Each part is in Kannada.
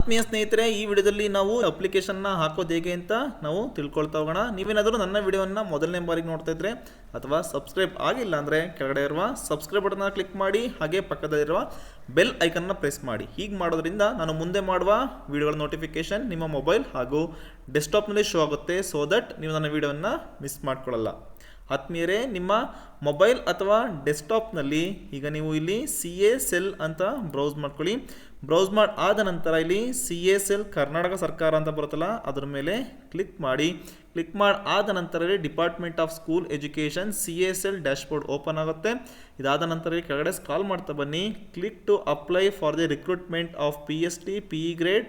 ಆತ್ಮೀಯ ಸ್ನೇಹಿತರೆ, ಈ ವಿಡಿಯೋದಲ್ಲಿ ನಾವು ಅಪ್ಲಿಕೇಶನ್ನ ಹಾಕೋದು ಹೇಗೆ ಅಂತ ನಾವು ತಿಳ್ಕೊಳ್ತಾ ಹೋಗೋಣ. ನೀವೇನಾದರೂ ನನ್ನ ವಿಡಿಯೋವನ್ನು ಮೊದಲನೇ ಬಾರಿಗೆ ನೋಡ್ತಾ ಇದ್ರೆ ಅಥವಾ ಸಬ್ಸ್ಕ್ರೈಬ್ ಆಗಿಲ್ಲ ಅಂದರೆ ಕೆಳಗಡೆ ಇರುವ ಸಬ್ಸ್ಕ್ರೈಬ್ ಬಟನ್ನ ಕ್ಲಿಕ್ ಮಾಡಿ, ಹಾಗೆ ಪಕ್ಕದಲ್ಲಿರುವ ಬೆಲ್ ಐಕನ್ನ ಪ್ರೆಸ್ ಮಾಡಿ. ಹೀಗೆ ಮಾಡೋದ್ರಿಂದ ನಾನು ಮುಂದೆ ಮಾಡುವ ವಿಡಿಯೋಗಳ ನೋಟಿಫಿಕೇಶನ್ ನಿಮ್ಮ ಮೊಬೈಲ್ ಹಾಗೂ ಡೆಸ್ಕ್ಟಾಪ್ನಲ್ಲಿ ಶೋ ಆಗುತ್ತೆ. ಸೊ ದಟ್ ನೀವು ನನ್ನ ವಿಡಿಯೋವನ್ನು ಮಿಸ್ ಮಾಡ್ಕೊಳ್ಳಲ್ಲ. ಆತ್ಮೀಯರೇ, ನಿಮ್ಮ ಮೊಬೈಲ್ ಅಥವಾ ಡೆಸ್ಕ್ಟಾಪ್ನಲ್ಲಿ ಈಗ ನೀವು ಇಲ್ಲಿ CA ಸೆಲ್ ಅಂತ ಬ್ರೌಸ್ ಮಾಡ್ಕೊಳ್ಳಿ. ಬ್ರೌಸ್ ಮಾಡಿ ಆದ ನಂತರ ಇಲ್ಲಿ CA ಸೆಲ್ ಕರ್ನಾಟಕ ಸರ್ಕಾರ ಅಂತ ಬರುತ್ತಲ್ಲ, ಅದರ ಮೇಲೆ ಕ್ಲಿಕ್ ಮಾಡಿ. ಕ್ಲಿಕ್ ಮಾಡಿ ಆದ ನಂತರ ಇಲ್ಲಿ department of school education CA cell dashboard open ಆಗುತ್ತೆ. ಇದಾದ ನಂತರ ಇಲ್ಲಿ ಕೆಳಗಡೆ ಸ್ಕ್ರಾಲ್ ಮಾಡ್ತಾ ಬನ್ನಿ. Click to apply for the recruitment of PST PE grade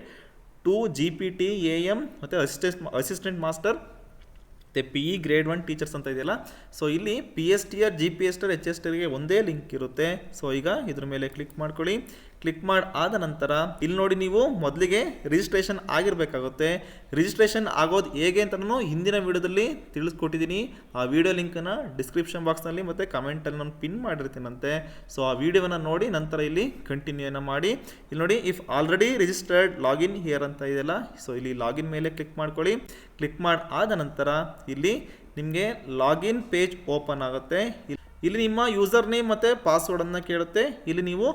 2 GPT AM ಮತ್ತು ಅಸಿಸ್ಟೆಂಟ್ ಮಾಸ್ಟರ್ ಮತ್ತು PE ಗ್ರೇಡ್ 1 ಟೀಚರ್ಸ್ ಅಂತ ಇದೆಯಲ್ಲ. ಸೊ ಇಲ್ಲಿ PSTR GPSTR HSTRಗೆ ಒಂದೇ ಲಿಂಕ್ ಇರುತ್ತೆ. ಸೊ ಈಗ ಇದ್ರ ಮೇಲೆ ಕ್ಲಿಕ್ ಮಾಡ್ಕೊಳ್ಳಿ. ಕ್ಲಿಕ್ ಮಾಡಿ ಆದ ನಂತರ ಇಲ್ಲಿ ನೋಡಿ, ನೀವು ಮೊದಲಿಗೆ ರಿಜಿಸ್ಟ್ರೇಷನ್ ಆಗಿರಬೇಕಾಗುತ್ತೆ. ರಿಜಿಸ್ಟ್ರೇಷನ್ ಆಗೋದು ಹೇಗೆ ಅಂತ ನಾನು ಹಿಂದಿನ ವಿಡಿಯೋದಲ್ಲಿ ತಿಳಿಸ್ಕೊಟ್ಟಿದ್ದೀನಿ. ಆ ವಿಡಿಯೋ ಲಿಂಕನ್ನು ಡಿಸ್ಕ್ರಿಪ್ಷನ್ ಬಾಕ್ಸ್ನಲ್ಲಿ ಮತ್ತು ಕಮೆಂಟಲ್ಲಿ ನಾನು ಪಿನ್ ಮಾಡಿರ್ತೀನಂತೆ. ಸೊ ಆ ವಿಡಿಯೋವನ್ನು ನೋಡಿ ನಂತರ ಇಲ್ಲಿ ಕಂಟಿನ್ಯೂನ ಮಾಡಿ. ಇಲ್ಲಿ ನೋಡಿ, if already registered login here ಅಂತ ಇದೆಯಲ್ಲ, ಸೊ ಇಲ್ಲಿ ಲಾಗಿನ್ ಮೇಲೆ ಕ್ಲಿಕ್ ಮಾಡ್ಕೊಳ್ಳಿ. ಕ್ಲಿಕ್ ಮಾಡಿ ಆದ ನಂತರ ಇಲ್ಲಿ ನಿಮಗೆ ಲಾಗಿನ್ ಪೇಜ್ ಓಪನ್ ಆಗುತ್ತೆ. ಇಲ್ಲಿ ನಿಮ್ಮ ಯೂಸರ್ ನೇಮ್ ಮತ್ತು ಪಾಸ್ವರ್ಡನ್ನು ಕೇಳುತ್ತೆ. ಇಲ್ಲಿ ನೀವು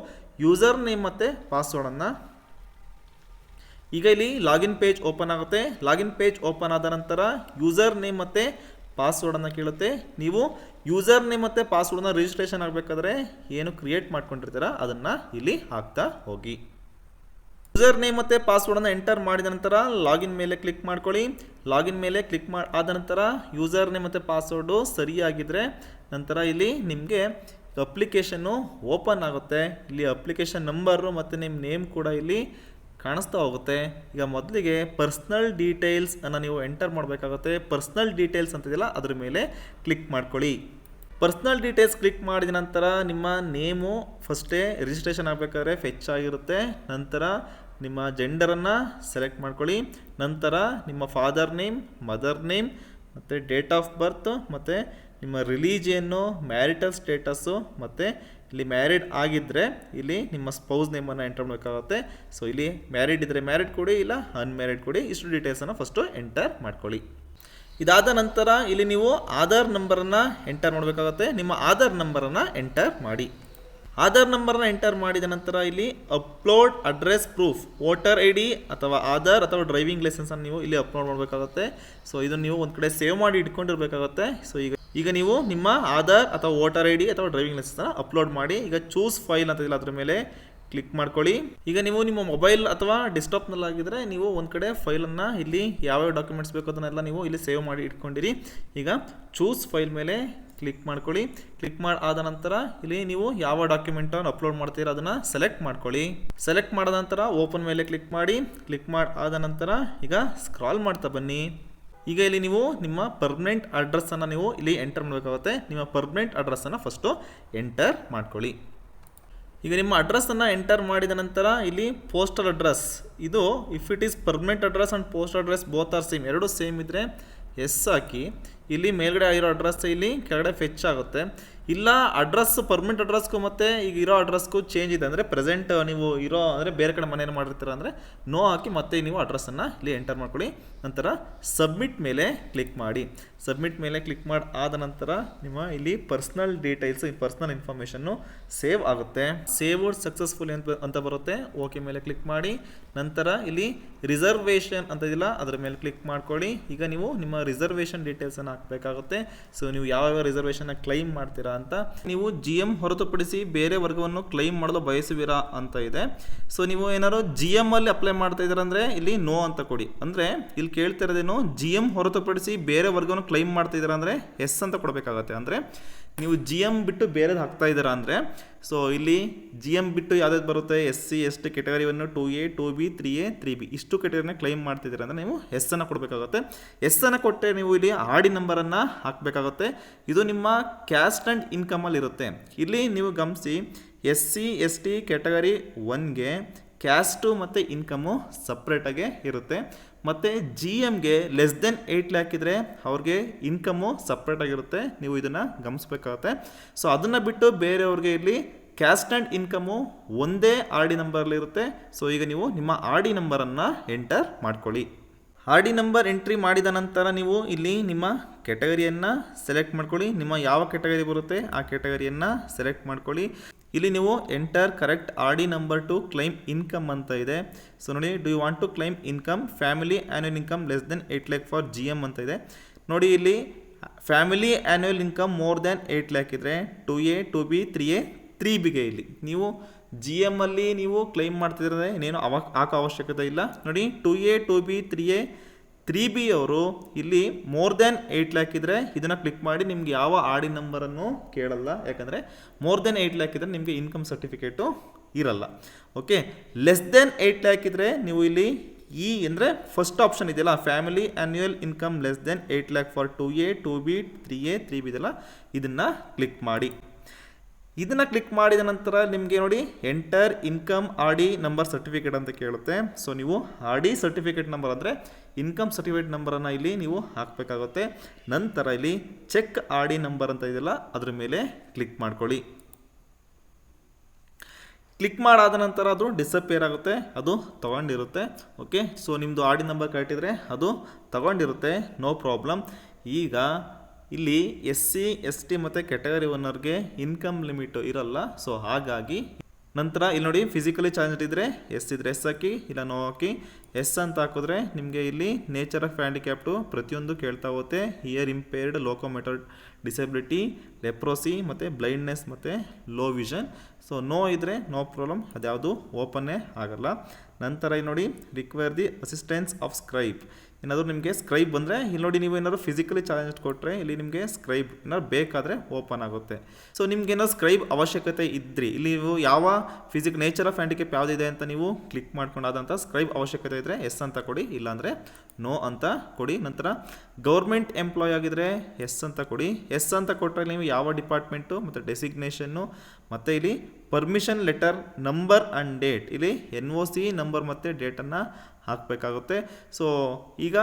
ಯೂಸರ್ ನೇಮ್ ಮತ್ತು ಪಾಸ್ವರ್ಡನ್ನು ಈಗ ಇಲ್ಲಿ ಲಾಗಿನ್ ಪೇಜ್ ಓಪನ್ ಆಗುತ್ತೆ. ಲಾಗಿನ್ ಪೇಜ್ ಓಪನ್ ಆದ ನಂತರ ಯೂಸರ್ ನೇಮ್ ಮತ್ತು ಪಾಸ್ವರ್ಡನ್ನು ಕೇಳುತ್ತೆ. ನೀವು ಯೂಸರ್ ನೇಮ್ ಮತ್ತು ಪಾಸ್ವರ್ಡನ್ನ ರಿಜಿಸ್ಟ್ರೇಷನ್ ಆಗಬೇಕಾದ್ರೆ ಏನು ಕ್ರಿಯೇಟ್ ಮಾಡ್ಕೊಂಡಿರ್ತೀರ ಅದನ್ನು ಇಲ್ಲಿ ಹಾಕ್ತಾ ಹೋಗಿ. ಯೂಸರ್ ನೇಮ್ ಮತ್ತು ಪಾಸ್ವರ್ಡನ್ನು ಎಂಟರ್ ಮಾಡಿದ ನಂತರ ಲಾಗಿನ್ ಮೇಲೆ ಕ್ಲಿಕ್ ಮಾಡ್ಕೊಳ್ಳಿ. ಲಾಗಿನ್ ಮೇಲೆ ಕ್ಲಿಕ್ ಮಾಡಿ ಆದ ನಂತರ ಯೂಸರ್ ನೇಮ್ ಮತ್ತು ಪಾಸ್ವರ್ಡು ಸರಿಯಾಗಿದ್ದರೆ ನಂತರ ಇಲ್ಲಿ ನಿಮಗೆ ಅಪ್ಲಿಕೇಶನ್ನು ಓಪನ್ ಆಗುತ್ತೆ. ಇಲ್ಲಿ ಅಪ್ಲಿಕೇಶನ್ ನಂಬರು ಮತ್ತು ನಿಮ್ಮ ನೇಮ್ ಕೂಡ ಇಲ್ಲಿ ಕಾಣಿಸ್ತಾ ಹೋಗುತ್ತೆ. ಈಗ ಮೊದಲಿಗೆ ಪರ್ಸ್ನಲ್ ಡೀಟೇಲ್ಸ್ ಅನ್ನು ನೀವು ಎಂಟರ್ ಮಾಡಬೇಕಾಗುತ್ತೆ. ಪರ್ಸ್ನಲ್ ಡೀಟೇಲ್ಸ್ ಅಂತಿದೆಯಲ್ಲ ಅದ್ರ ಮೇಲೆ ಕ್ಲಿಕ್ ಮಾಡ್ಕೊಳ್ಳಿ. ಪರ್ಸ್ನಲ್ ಡೀಟೇಲ್ಸ್ ಕ್ಲಿಕ್ ಮಾಡಿದ ನಂತರ ನಿಮ್ಮ ನೇಮು ಫಸ್ಟೇ ರಿಜಿಸ್ಟ್ರೇಷನ್ ಆಗಬೇಕಾದ್ರೆ ಫೆಚ್ ಆಗಿರುತ್ತೆ. ನಂತರ ನಿಮ್ಮ ಜೆಂಡರನ್ನು ಸೆಲೆಕ್ಟ್ ಮಾಡ್ಕೊಳ್ಳಿ. ನಂತರ ನಿಮ್ಮ ಫಾದರ್ ನೇಮ್, ಮದರ್ ನೇಮ್ ಮತ್ತು ಡೇಟ್ ಆಫ್ ಬರ್ತ್ ಮತ್ತು ನಿಮ್ಮ ರಿಲಿಜಿಯನ್ನು, ಮ್ಯಾರಿಟಲ್ ಸ್ಟೇಟಸ್ಸು ಮತ್ತು ಇಲ್ಲಿ ಮ್ಯಾರಿಡ್ ಆಗಿದ್ದರೆ ಇಲ್ಲಿ ನಿಮ್ಮ ಸ್ಪೌಸ್ ನೇಮನ್ನು ಎಂಟರ್ ಮಾಡಬೇಕಾಗುತ್ತೆ. ಸೊ ಇಲ್ಲಿ ಮ್ಯಾರಿಡ್ ಇದ್ದರೆ ಮ್ಯಾರಿಡ್ ಕೊಡಿ, ಇಲ್ಲ ಅನ್ಮ್ಯಾರಿಡ್ ಕೊಡಿ. ಇಷ್ಟು ಡೀಟೇಲ್ಸನ್ನು ಫಸ್ಟು ಎಂಟರ್ ಮಾಡ್ಕೊಳ್ಳಿ. ಇದಾದ ನಂತರ ಇಲ್ಲಿ ನೀವು ಆಧಾರ್ ನಂಬರನ್ನು ಎಂಟರ್ ಮಾಡಬೇಕಾಗುತ್ತೆ. ನಿಮ್ಮ ಆಧಾರ್ ನಂಬರನ್ನು ಎಂಟರ್ ಮಾಡಿ. ಆಧಾರ್ ನಂಬರ್ನ ಎಂಟರ್ ಮಾಡಿದ ನಂತರ ಇಲ್ಲಿ upload address proof, voter ID ಅಥವಾ ಆಧಾರ್ ಅಥವಾ ಡ್ರೈವಿಂಗ್ ಲೈಸೆನ್ಸನ್ನು ನೀವು ಇಲ್ಲಿ ಅಪ್ಲೋಡ್ ಮಾಡಬೇಕಾಗುತ್ತೆ. ಸೊ ಇದನ್ನು ನೀವು ಒಂದು ಕಡೆ ಸೇವ್ ಮಾಡಿ ಇಟ್ಕೊಂಡಿರಬೇಕಾಗುತ್ತೆ. ಸೊ ಈಗ ನೀವು ನಿಮ್ಮ ಆಧಾರ್ ಅಥವಾ ವೋಟರ್ ID ಅಥವಾ ಡ್ರೈವಿಂಗ್ ಲೈಸೆನ್ಸನ್ನು ಅಪ್ಲೋಡ್ ಮಾಡಿ. ಈಗ ಚೂಸ್ ಫೈಲ್ ಅಂತ ಇಲ್ಲ, ಅದ್ರ ಮೇಲೆ ಕ್ಲಿಕ್ ಮಾಡ್ಕೊಳ್ಳಿ. ಈಗ ನೀವು ನಿಮ್ಮ ಮೊಬೈಲ್ ಅಥವಾ ಡೆಸ್ಕ್ಟಾಪ್ನಲ್ಲಾಗಿದ್ದರೆ ನೀವು ಒಂದು ಕಡೆ ಫೈಲನ್ನು ಇಲ್ಲಿ ಯಾವ್ಯಾವ ಡಾಕ್ಯುಮೆಂಟ್ಸ್ ಬೇಕು ಅದನ್ನೆಲ್ಲ ನೀವು ಇಲ್ಲಿ ಸೇವ್ ಮಾಡಿ ಇಟ್ಕೊಂಡಿರಿ. ಈಗ ಚೂಸ್ ಫೈಲ್ ಮೇಲೆ ಕ್ಲಿಕ್ ಮಾಡ್ಕೊಳ್ಳಿ. ಕ್ಲಿಕ್ ಮಾಡಿ ಆದ ನಂತರ ಇಲ್ಲಿ ನೀವು ಯಾವ ಡಾಕ್ಯುಮೆಂಟನ್ನು ಅಪ್ಲೋಡ್ ಮಾಡ್ತೀರಾ ಅದನ್ನು ಸೆಲೆಕ್ಟ್ ಮಾಡ್ಕೊಳ್ಳಿ. ಸೆಲೆಕ್ಟ್ ಮಾಡಿದ ನಂತರ ಓಪನ್ ಮೇಲೆ ಕ್ಲಿಕ್ ಮಾಡಿ. ಕ್ಲಿಕ್ ಮಾಡಿ ಆದ ನಂತರ ಈಗ ಸ್ಕ್ರಾಲ್ ಮಾಡ್ತಾ ಬನ್ನಿ. ಈಗ ಇಲ್ಲಿ ನೀವು ನಿಮ್ಮ ಪರ್ಮನೆಂಟ್ ಅಡ್ರೆಸ್ಸನ್ನು ನೀವು ಇಲ್ಲಿ ಎಂಟರ್ ಮಾಡಬೇಕಾಗುತ್ತೆ. ನಿಮ್ಮ ಪರ್ಮನೆಂಟ್ ಅಡ್ರೆಸ್ಸನ್ನು ಫಸ್ಟು ಎಂಟರ್ ಮಾಡ್ಕೊಳ್ಳಿ. ಈಗ ನಿಮ್ಮ ಅಡ್ರೆಸ್ಸನ್ನು ಎಂಟರ್ ಮಾಡಿದ ನಂತರ ಇಲ್ಲಿ ಪೋಸ್ಟಲ್ ಅಡ್ರೆಸ್, ಇದು if it is permanent address and postal address both are same, ಎರಡೂ ಸೇಮ್ ಇದ್ದರೆ ಎಸ್ ಹಾಕಿ. ಇಲ್ಲಿ ಮೇಲ್ಗಡೆ ಆಗಿರೋ ಅಡ್ರೆಸ್ ಇಲ್ಲಿ ಕೆಳಗಡೆ ಫೆಚ್ ಆಗುತ್ತೆ. ಇಲ್ಲ ಅಡ್ರೆಸ್ ಪರ್ಮನೆಂಟ್ ಅಡ್ರೆಸ್ಗೂ ಮತ್ತು ಈಗ ಇರೋ ಅಡ್ರೆಸ್ಗೂ ಚೇಂಜ್ ಇದೆ ಅಂದರೆ ಪ್ರೆಸೆಂಟ್ ನೀವು ಇರೋ ಅಂದರೆ ಬೇರೆ ಕಡೆ ಮನೇನು ಮಾಡಿರ್ತೀರ ಅಂದರೆ ನೋ ಹಾಕಿ ಮತ್ತೆ ನೀವು ಅಡ್ರೆಸ್ಸನ್ನು ಇಲ್ಲಿ ಎಂಟರ್ ಮಾಡ್ಕೊಳ್ಳಿ. ನಂತರ ಸಬ್ಮಿಟ್ ಮೇಲೆ ಕ್ಲಿಕ್ ಮಾಡಿ. ಸಬ್ಮಿಟ್ ಮೇಲೆ ಕ್ಲಿಕ್ ಮಾಡಿ ಆದ ನಂತರ ನಿಮ್ಮ ಇಲ್ಲಿ personal details, personal information save ಆಗುತ್ತೆ. ಸೇವ್ಡ್ ಸಕ್ಸಸ್ಫುಲ್ ಅಂತ ಬರುತ್ತೆ. ಓಕೆ ಮೇಲೆ ಕ್ಲಿಕ್ ಮಾಡಿ. ನಂತರ ಇಲ್ಲಿ ರಿಸರ್ವೇಷನ್ ಅಂತ ಇದೆಯಲ್ಲ ಅದ್ರ ಮೇಲೆ ಕ್ಲಿಕ್ ಮಾಡ್ಕೊಳ್ಳಿ. ಈಗ ನೀವು ನಿಮ್ಮ ರಿಸರ್ವೇಷನ್ ಡೀಟೇಲ್ಸನ್ನು ಹಾಕಬೇಕಾಗುತ್ತೆ. ಸೊ ನೀವು ಯಾವ್ಯಾವ ರಿಸರ್ವೇಷನ್ನ ಕ್ಲೈಮ್ ಮಾಡ್ತೀರಾ ಅಂತ. ನೀವು GM ಹೊರತುಪಡಿಸಿ ಬೇರೆ ವರ್ಗವನ್ನು ಕ್ಲೈಮ್ ಮಾಡಲು ಬಯಸುವಿರಾ ಅಂತ ಇದೆ. ಸೊ ನೀವು ಏನಾದ್ರು GM ಅಲ್ಲಿ ಅಪ್ಲೈ ಮಾಡ್ತಾ ಇದ್ದೀರಾ ಅಂದರೆ ಇಲ್ಲಿ ನೋ ಅಂತ ಕೊಡಿ. ಅಂದರೆ ಇಲ್ಲಿ ಕೇಳ್ತಾ ಇರೋದೇನು, GM ಹೊರತುಪಡಿಸಿ ಬೇರೆ ವರ್ಗವನ್ನು ಕ್ಲೈಮ್ ಮಾಡ್ತಾ ಇದ್ದೀರಾ ಅಂದರೆ ಎಸ್ ಅಂತ ಕೊಡಬೇಕಾಗತ್ತೆ. ಅಂದರೆ ನೀವು GM ಬಿಟ್ಟು ಬೇರೆದು ಹಾಕ್ತಾ ಇದ್ದೀರಾ ಅಂದರೆ ಸೊ ಇಲ್ಲಿ GM ಬಿಟ್ಟು ಯಾವ್ದಾದ್ರು ಬರುತ್ತೆ, SC ST category 1 2A 2B 3A 3B ಇಷ್ಟು ಕೆಟಗರಿನ ಕ್ಲೈಮ್ ಮಾಡ್ತಿದ್ದೀರಾ ಅಂದರೆ ನೀವು ಎಸ್ ಅನ್ನು ಕೊಡಬೇಕಾಗುತ್ತೆ. ಎಸ್ ಅನ್ನು ಕೊಟ್ಟರೆ ನೀವು ಇಲ್ಲಿ RD ನಂಬರನ್ನು ಹಾಕಬೇಕಾಗುತ್ತೆ. ಇದು ನಿಮ್ಮ ಕ್ಯಾಸ್ಟ್ ಆ್ಯಂಡ್ ಇನ್ಕಮಲ್ಲಿ ಇರುತ್ತೆ. ಇಲ್ಲಿ ನೀವು ಗಮನಿಸಿ, SC ST ಕೆಟಗರಿ 1ಗೆ ಕ್ಯಾಸ್ಟು ಮತ್ತು ಇನ್ಕಮು ಸಪ್ರೇಟಾಗೆ ಇರುತ್ತೆ. ಮತ್ತು GMಗೆ ಲೆಸ್ ದೆನ್ 8 ಲ್ಯಾಕ್ ಇದ್ದರೆ ಅವ್ರಿಗೆ ಇನ್ಕಮು ಸಪ್ರೇಟಾಗಿರುತ್ತೆ. ನೀವು ಇದನ್ನು ಗಮನಿಸ್ಬೇಕಾಗುತ್ತೆ. ಸೊ ಅದನ್ನು ಬಿಟ್ಟು ಬೇರೆಯವ್ರಿಗೆ ಇಲ್ಲಿ ಕ್ಯಾಸ್ಟ್ ಆ್ಯಂಡ್ ಇನ್ಕಮು ಒಂದೇ ಆರ್ ಡಿ ನಂಬರ್ಲಿರುತ್ತೆ. ಸೊ ಈಗ ನೀವು ನಿಮ್ಮ ಆರ್ ಡಿ ನಂಬರನ್ನು ಎಂಟರ್ ಮಾಡ್ಕೊಳ್ಳಿ. ಆರ್ ಡಿ ನಂಬರ್ ಎಂಟ್ರಿ ಮಾಡಿದ ನಂತರ ನೀವು ಇಲ್ಲಿ ನಿಮ್ಮ ಕ್ಯಾಟಗರಿಯನ್ನು ಸೆಲೆಕ್ಟ್ ಮಾಡ್ಕೊಳ್ಳಿ. ನಿಮ್ಮ ಯಾವ ಕ್ಯಾಟಗರಿ ಬರುತ್ತೆ ಆ ಕ್ಯಾಟಗರಿಯನ್ನು ಸೆಲೆಕ್ಟ್ ಮಾಡ್ಕೊಳ್ಳಿ. ಇಲ್ಲಿ ನೀವು enter correct R D number to claim income ಅಂತ ಇದೆ. ಸೊ ನೋಡಿ, do you want to claim income family annual income less than 8 lakh for GM ಅಂತ ಇದೆ. ನೋಡಿ, ಇಲ್ಲಿ family annual income more than 8 lakh ಇದ್ದರೆ 2A 2B 3A 3Bಗೆ ಇಲ್ಲಿ ನೀವು GM ಅಲ್ಲಿ ನೀವು ಕ್ಲೈಮ್ ಮಾಡ್ತಿದ್ರೆ ಇನ್ನೇನು ಹಾಕೋ ಅವಶ್ಯಕತೆ ಇಲ್ಲ. ನೋಡಿ, 2A 2B 3A 3B ಅವರು ಇಲ್ಲಿ ಮೋರ್ ದ್ಯಾನ್ 8 lakh ಇದ್ದರೆ ಇದನ್ನು ಕ್ಲಿಕ್ ಮಾಡಿ ನಿಮ್ಗೆ ಯಾವ ಆರ್ ಡಿ ನಂಬರನ್ನು ಕೇಳಲ್ಲ. ಯಾಕಂದರೆ ಮೋರ್ ದೆನ್ 8 lakh ಇದ್ದರೆ ನಿಮಗೆ ಇನ್ಕಮ್ ಸರ್ಟಿಫಿಕೇಟು ಇರಲ್ಲ. ಓಕೆ, ಲೆಸ್ ದೆನ್ 8 lakh ಇದ್ದರೆ ನೀವು ಇಲ್ಲಿ ಅಂದರೆ ಫಸ್ಟ್ ಆಪ್ಷನ್ ಇದೆಯಲ್ಲ, family annual income less than 8 lakh for 2A 2B 3A 3B ಇದೆಲ್ಲ, ಇದನ್ನು ಕ್ಲಿಕ್ ಮಾಡಿ. ಇದನ್ನು ಕ್ಲಿಕ್ ಮಾಡಿದ ನಂತರ ನಿಮಗೆ ನೋಡಿ enter income R D number certificate ಅಂತ ಕೇಳುತ್ತೆ. ಸೊ ನೀವು ಆರ್ ಡಿ ಸರ್ಟಿಫಿಕೇಟ್ ನಂಬರ್ ಅಂದರೆ ಇನ್ಕಮ್ ಸರ್ಟಿಫಿಕೇಟ್ ನಂಬರನ್ನು ಇಲ್ಲಿ ನೀವು ಹಾಕಬೇಕಾಗುತ್ತೆ. ನಂತರ ಇಲ್ಲಿ ಚೆಕ್ ಆರ್ ಡಿ ನಂಬರ್ ಅಂತ ಇದೆಯಲ್ಲ, ಅದ್ರ ಮೇಲೆ ಕ್ಲಿಕ್ ಮಾಡ್ಕೊಳ್ಳಿ. ಕ್ಲಿಕ್ ಮಾಡಾದ ನಂತರ ಅದು ಡಿಸಪಿಯರ್ ಆಗುತ್ತೆ, ಅದು ತೊಗೊಂಡಿರುತ್ತೆ. ಓಕೆ, ಸೊ ನಿಮ್ಮದು ಆರ್ ಡಿ ನಂಬರ್ ಕರೆಕ್ಟ್ ಇದ್ದರೆ ಅದು ತೊಗೊಂಡಿರುತ್ತೆ, ನೋ ಪ್ರಾಬ್ಲಮ್. ಈಗ ಇಲ್ಲಿ SC ST ಮತ್ತು ಕ್ಯಾಟಗರಿ ಒನ್ನರ್ಗೆ ಇನ್ಕಮ್ ಲಿಮಿಟು ಇರಲ್ಲ. ಸೊ ಹಾಗಾಗಿ ನಂತರ ಇಲ್ಲಿ ನೋಡಿ, ಫಿಸಿಕಲಿ ಚಾಲೆಂಜ್ಡ್ ಇದ್ದರೆ ಎಸ್ ಇದ್ದರೆ ಎಸ್ ಹಾಕಿ, ಇಲ್ಲ ನೋ ಹಾಕಿ. ಎಸ್ ಅಂತ ಹಾಕಿದ್ರೆ ನಿಮಗೆ ಇಲ್ಲಿ ನೇಚರ್ ಆಫ್ ಹ್ಯಾಂಡಿಕ್ಯಾಪ್ಟು ಪ್ರತಿಯೊಂದು ಕೇಳ್ತಾ ಹೋಗುತ್ತೆ. ಹಿಯರ್ ಇಂಪೇರ್ಡ್, ಲೋಕೋಮೋಟರ್ ಡಿಸೆಬಿಲಿಟಿ, ಲೆಪ್ರೋಸಿ ಮತ್ತು ಬ್ಲೈಂಡ್ನೆಸ್ ಮತ್ತು ಲೋ ವಿಷನ್. ಸೊ ನೋ ಇದ್ದರೆ ನೋ ಪ್ರಾಬ್ಲಮ್, ಅದ್ಯಾವುದು ಓಪನ್ನೇ ಆಗಲ್ಲ. ನಂತರ ಇಲ್ಲಿ ನೋಡಿ, require the assistance of scribe. ಏನಾದರೂ ನಿಮಗೆ ಸ್ಕ್ರೈಬ್ ಬಂದರೆ ಇಲ್ಲಿ ನೋಡಿ, ನೀವು ಏನಾದರೂ ಫಿಸಿಕಲಿ ಚಾಲೆಂಜ್ ಕೊಟ್ಟರೆ ಇಲ್ಲಿ ನಿಮಗೆ ಸ್ಕ್ರೈಬ್ ಏನಾದ್ರು ಬೇಕಾದರೆ ಓಪನ್ ಆಗುತ್ತೆ. ಸೊ ನಿಮ್ಗೆ ಏನಾದ್ರು ಸ್ಕ್ರೈಬ್ ಅವಶ್ಯಕತೆ ಇದ್ದರೆ ಇಲ್ಲಿ ನೀವು ಯಾವ ನೇಚರ್ ಆಫ್ ಹ್ಯಾಂಡಿಕ್ಯಾಪ್ ಯಾವುದಿದೆ ಅಂತ ನೀವು ಕ್ಲಿಕ್ ಮಾಡ್ಕೊಂಡಾದಂಥ ಸ್ಕ್ರೈಬ್ ಅವಶ್ಯಕತೆ ಇದ್ದರೆ ಎಸ್ ಅಂತ ಕೊಡಿ, ಇಲ್ಲಾಂದರೆ ನೋ ಅಂತ ಕೊಡಿ. ನಂತರ ಗೌರ್ಮೆಂಟ್ ಎಂಪ್ಲಾಯ್ ಆಗಿದ್ದರೆ ಎಸ್ ಅಂತ ಕೊಡಿ. ಎಸ್ ಅಂತ ಕೊಟ್ಟರೆ ನೀವು ಯಾವ ಡಿಪಾರ್ಟ್ಮೆಂಟು ಮತ್ತು ಡೆಸಿಗ್ನೇಷನ್ನು ಮತ್ತು ಇಲ್ಲಿ permission letter number and date, ಇಲ್ಲಿ NOC ನಂಬರ್ ಮತ್ತು ಡೇಟನ್ನು ಹಾಕಬೇಕಾಗುತ್ತೆ. ಸೊ ಈಗ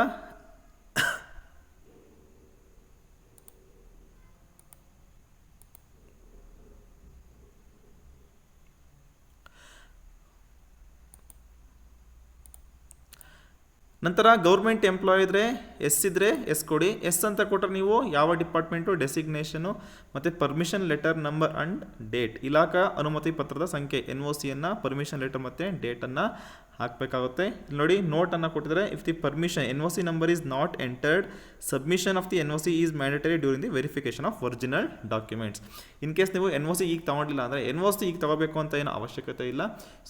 ನಂತರ ಗೌರ್ಮೆಂಟ್ ಎಂಪ್ಲಾಯ್ ಇದ್ದರೆ ಎಸ್ ಇದ್ದರೆ ಎಸ್ ಕೊಡಿ. ಎಸ್ ಅಂತ ಕೊಟ್ಟರೆ ನೀವು ಯಾವ ಡಿಪಾರ್ಟ್ಮೆಂಟು, ಡೆಸಿಗ್ನೇಷನು ಮತ್ತು permission letter number and date, ಇಲಾಖಾ ಅನುಮತಿ ಪತ್ರದ ಸಂಖ್ಯೆ NOCಯನ್ನು, ಪರ್ಮಿಷನ್ ಲೆಟರ್ ಮತ್ತು ಡೇಟನ್ನು ಹಾಕಬೇಕಾಗುತ್ತೆ. ಇಲ್ಲಿ ನೋಡಿ, ನೋಟನ್ನು ಕೊಟ್ಟಿದ್ದಾರೆ. If the permission NOC number is not entered, submission of the NOC is mandatory during the verification of original documents. In case ನೀವು NOC ಈಗ ತೊಗೊಂಡಿಲ್ಲ ಅಂದರೆ NOC ಈಗ ತೊಗೋಬೇಕು ಅಂತ ಏನು ಅವಶ್ಯಕತೆ ಇಲ್ಲ.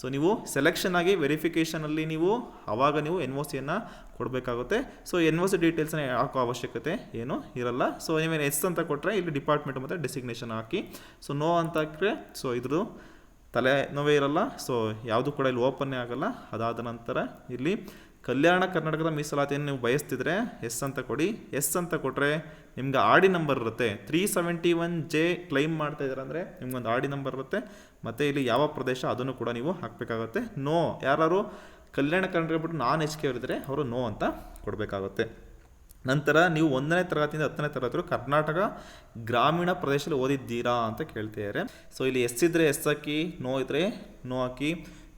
ಸೊ ನೀವು ಸೆಲೆಕ್ಷನ್ ಆಗಿ ವೆರಿಫಿಕೇಷನಲ್ಲಿ ನೀವು ಆವಾಗ ನೀವು NOCಯನ್ನು ಕೊಡಬೇಕಾಗುತ್ತೆ. ಸೊ NOC ಡೀಟೇಲ್ಸ್ನ ಹಾಕೋ ಅವಶ್ಯಕತೆ ಏನು ಇರಲ್ಲ. ಸೊ ನೀವೇನು ಎಸ್ ಅಂತ ಕೊಟ್ಟರೆ ಇಲ್ಲಿ ಡಿಪಾರ್ಟ್ಮೆಂಟ್ ಮತ್ತು ಡೆಸಿಗ್ನೇಷನ್ ಹಾಕಿ. ಸೊ ನೋ ಅಂತ ಹಾಕಿದ್ರೆ ಸೊ ಇದ್ರದ್ದು ತಲೆ ನೋವೇ ಇರಲ್ಲ. ಸೊ ಯಾವುದು ಕೂಡ ಇಲ್ಲಿ ಓಪನ್ನೇ ಆಗಲ್ಲ. ಅದಾದ ನಂತರ ಇಲ್ಲಿ ಕಲ್ಯಾಣ ಕರ್ನಾಟಕದ ಮೀಸಲಾತಿಯನ್ನು ನೀವು ಬಯಸ್ತಿದ್ರೆ ಎಸ್ ಅಂತ ಕೊಡಿ. ಎಸ್ ಅಂತ ಕೊಟ್ಟರೆ ನಿಮ್ಗೆ ಆರ್ ಡಿ ನಂಬರ್ ಇರುತ್ತೆ. 371J ಕ್ಲೈಮ್ ಮಾಡ್ತಾ ಇದ್ದಾರೆ ಅಂದರೆ ನಿಮ್ಗೊಂದು ಆರ್ ಡಿ ನಂಬರ್ ಇರುತ್ತೆ. ಮತ್ತು ಇಲ್ಲಿ ಯಾವ ಪ್ರದೇಶ ಅದನ್ನು ಕೂಡ ನೀವು ಹಾಕಬೇಕಾಗುತ್ತೆ. ನೋ, ಯಾರು ಕಲ್ಯಾಣ ಕರ್ನಾಟಕ ಬಿಟ್ಟು HK ಅವರಿದ್ದರೆ ಅವರು ನೋ ಅಂತ ಕೊಡಬೇಕಾಗುತ್ತೆ. ನಂತರ ನೀವು 1ನೇ ತರಗತಿಯಿಂದ 10ನೇ ತರಗತಿ ಕರ್ನಾಟಕ ಗ್ರಾಮೀಣ ಪ್ರದೇಶದಲ್ಲಿ ಓದಿದ್ದೀರಾ ಅಂತ ಕೇಳ್ತಿದ್ದಾರೆ. ಸೊ ಇಲ್ಲಿ ಎಸ್ ಇದ್ದರೆ ಎಸ್ ಹಾಕಿ, ನೋ ಇದ್ದರೆ ನೋ ಹಾಕಿ.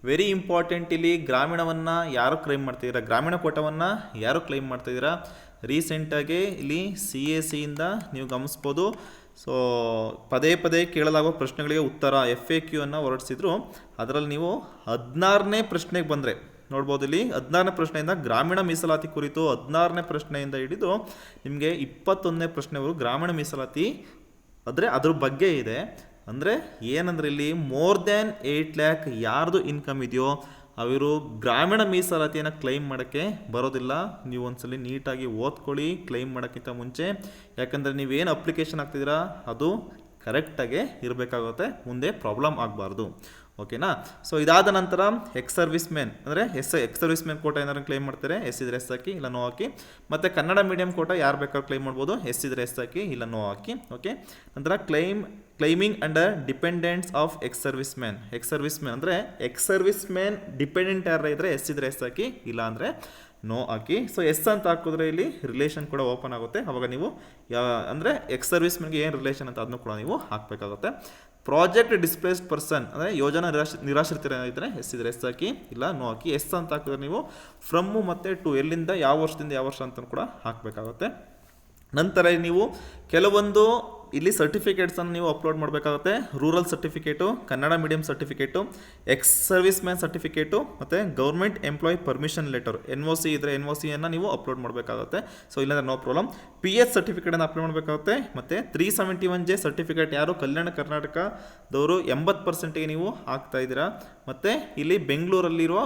ವೆರಿ ಇಂಪಾರ್ಟೆಂಟ್, ಇಲ್ಲಿ ಗ್ರಾಮೀಣವನ್ನು ಯಾರು ಕ್ಲೈಮ್ ಮಾಡ್ತಿದ್ದೀರಾ, ಗ್ರಾಮೀಣ ಕೋಟವನ್ನು ಯಾರು ಕ್ಲೈಮ್ ಮಾಡ್ತಿದ್ದೀರಾ. ರೀಸೆಂಟಾಗಿ ಇಲ್ಲಿ CACಯಿಂದ ನೀವು ಗಮನಿಸ್ಬೋದು. ಸೊ ಪದೇ ಪದೇ ಕೇಳಲಾಗುವ ಪ್ರಶ್ನೆಗಳಿಗೆ ಉತ್ತರ FAQ ಅನ್ನು ಹೊರಡಿಸಿದ್ರು. ಅದರಲ್ಲಿ ನೀವು 16ನೇ ಪ್ರಶ್ನೆಗೆ ಬಂದರೆ ನೋಡ್ಬೋದು. ಇಲ್ಲಿ 16ನೇ ಪ್ರಶ್ನೆಯಿಂದ ಗ್ರಾಮೀಣ ಮೀಸಲಾತಿ ಕುರಿತು 16ನೇ ಪ್ರಶ್ನೆಯಿಂದ ಹಿಡಿದು ನಿಮಗೆ 21ನೇ ಪ್ರಶ್ನೆವರೆಗೂ ಗ್ರಾಮೀಣ ಮೀಸಲಾತಿ ಆದರೆ ಅದ್ರ ಬಗ್ಗೆ ಇದೆ. ಅಂದರೆ ಏನಂದರೆ ಇಲ್ಲಿ ಮೋರ್ ದ್ಯಾನ್ 8 lakh ಯಾರ್ದು ಇನ್ಕಮ್ ಇದೆಯೋ ಅವರು ಗ್ರಾಮೀಣ ಮೀಸಲಾತಿಯನ್ನು ಕ್ಲೈಮ್ ಮಾಡೋಕ್ಕೆ ಬರೋದಿಲ್ಲ. ನೀವು ಒಂದ್ಸಲಿ ನೀಟಾಗಿ ಓದ್ಕೊಳ್ಳಿ ಕ್ಲೈಮ್ ಮಾಡೋಕ್ಕಿಂತ ಮುಂಚೆ. ಯಾಕಂದರೆ ನೀವೇನು ಅಪ್ಲಿಕೇಶನ್ ಹಾಕ್ತಿದ್ದೀರಾ ಅದು ಕರೆಕ್ಟಾಗೆ ಇರಬೇಕಾಗುತ್ತೆ, ಮುಂದೆ ಪ್ರಾಬ್ಲಮ್ ಆಗಬಾರ್ದು. ಓಕೆನಾ. ಸೊ ಇದಾದ ನಂತರ ಎಕ್ಸ್ ಸರ್ವಿಸ್ ಮ್ಯಾನ್ ಅಂದರೆ ಎಕ್ಸ್ ಸರ್ವಿಸ್ ಮ್ಯಾನ್ ಕೋಟ ಏನಾದ್ರು ಕ್ಲೈಮ್ ಮಾಡ್ತಾರೆ, ಎಸ್ ಇದ್ರೆ ಎಸ್ ಹಾಕಿ, ಇಲ್ಲ ನೋ ಹಾಕಿ. ಮತ್ತು ಕನ್ನಡ ಮೀಡಿಯಂ ಕೋಟ ಯಾರು ಬೇಕಾದ್ರೂ ಕ್ಲೈಮ್ ಮಾಡ್ಬೋದು, ಎಸ್ ಇದ್ರೆ ಎಸ್ ಹಾಕಿ, ಇಲ್ಲ ನೋ ಹಾಕಿ. ಓಕೆ. ನಂತರ climbing under dependents of X service man. X service man ಅಂದರೆ ಎಕ್ಸ್ ಸರ್ವಿಸ್ ಮ್ಯಾನ್ ಡಿಪೆಂಡೆಂಟ್ ಯಾರು ಇದ್ದರೆ ಎಸ್ ಇದ್ರೆ ಎಸ್ ಹಾಕಿ, ಇಲ್ಲ ಅಂದರೆ ನೋ ಹಾಕಿ. ಸೊ ಎಸ್ ಅಂತ ಹಾಕಿದ್ರೆ ಇಲ್ಲಿ ರಿಲೇಷನ್ ಕೂಡ ಓಪನ್ ಆಗುತ್ತೆ. ಅವಾಗ ನೀವು ಅಂದರೆ ಎಕ್ಸ್ ಸರ್ವಿಸ್ ಮ್ಯಾನ್ಗೆ ಏನು ರಿಲೇಷನ್ ಅಂತ ಅದನ್ನು ಕೂಡ ನೀವು ಹಾಕಬೇಕಾಗುತ್ತೆ. ಪ್ರಾಜೆಕ್ಟ್ ಡಿಸ್ಪ್ಲೇಸ್ಡ್ ಪರ್ಸನ್ ಅಂದರೆ ಯೋಜನಾ ನಿರಾಶ್ರಿತರ ಇದ್ದರೆ ಎಸ್ ಇದ್ರೆ ಎಸ್ ಹಾಕಿ, ಇಲ್ಲ ನೋ ಹಾಕಿ. ಎಸ್ ಅಂತ ಹಾಕಿದ್ರೆ ನೀವು ಫ್ರಮ್ಮು ಮತ್ತು ಟು ಎಲ್ಲಿಂದ ಯಾವ ವರ್ಷದಿಂದ ಯಾವ ವರ್ಷ ಅಂತ ಕೂಡ ಹಾಕಬೇಕಾಗುತ್ತೆ. ನಂತರ ನೀವು ಕೆಲವೊಂದು ಇಲ್ಲಿ ಸರ್ಟಿಫಿಕೇಟ್ಸನ್ನು ನೀವು ಅಪ್ಲೋಡ್ ಮಾಡಬೇಕಾಗುತ್ತೆ. Rural certificate, Kannada medium certificate, ex service man certificate ಮತ್ತು government employee permission letter NOC ಇದ್ದರೆ NOCಯನ್ನು ನೀವು ಅಪ್ಲೋಡ್ ಮಾಡಬೇಕಾಗುತ್ತೆ. ಸೊ ಇಲ್ಲಾಂದರೆ ನೋ ಪ್ರಾಬ್ಲಮ್. PS ಸರ್ಟಿಫಿಕೇಟನ್ನು ಅಪ್ಲೋಡ್ ಮಾಡಬೇಕಾಗುತ್ತೆ. ಮತ್ತು 371J ಸರ್ಟಿಫಿಕೇಟ್ ಯಾರು ಕಲ್ಯಾಣ ಕರ್ನಾಟಕದವರು 80%ಗೆ ನೀವು ಹಾಕ್ತಾ ಇದ್ದೀರಾ, ಮತ್ತು ಇಲ್ಲಿ ಬೆಂಗಳೂರಲ್ಲಿರುವ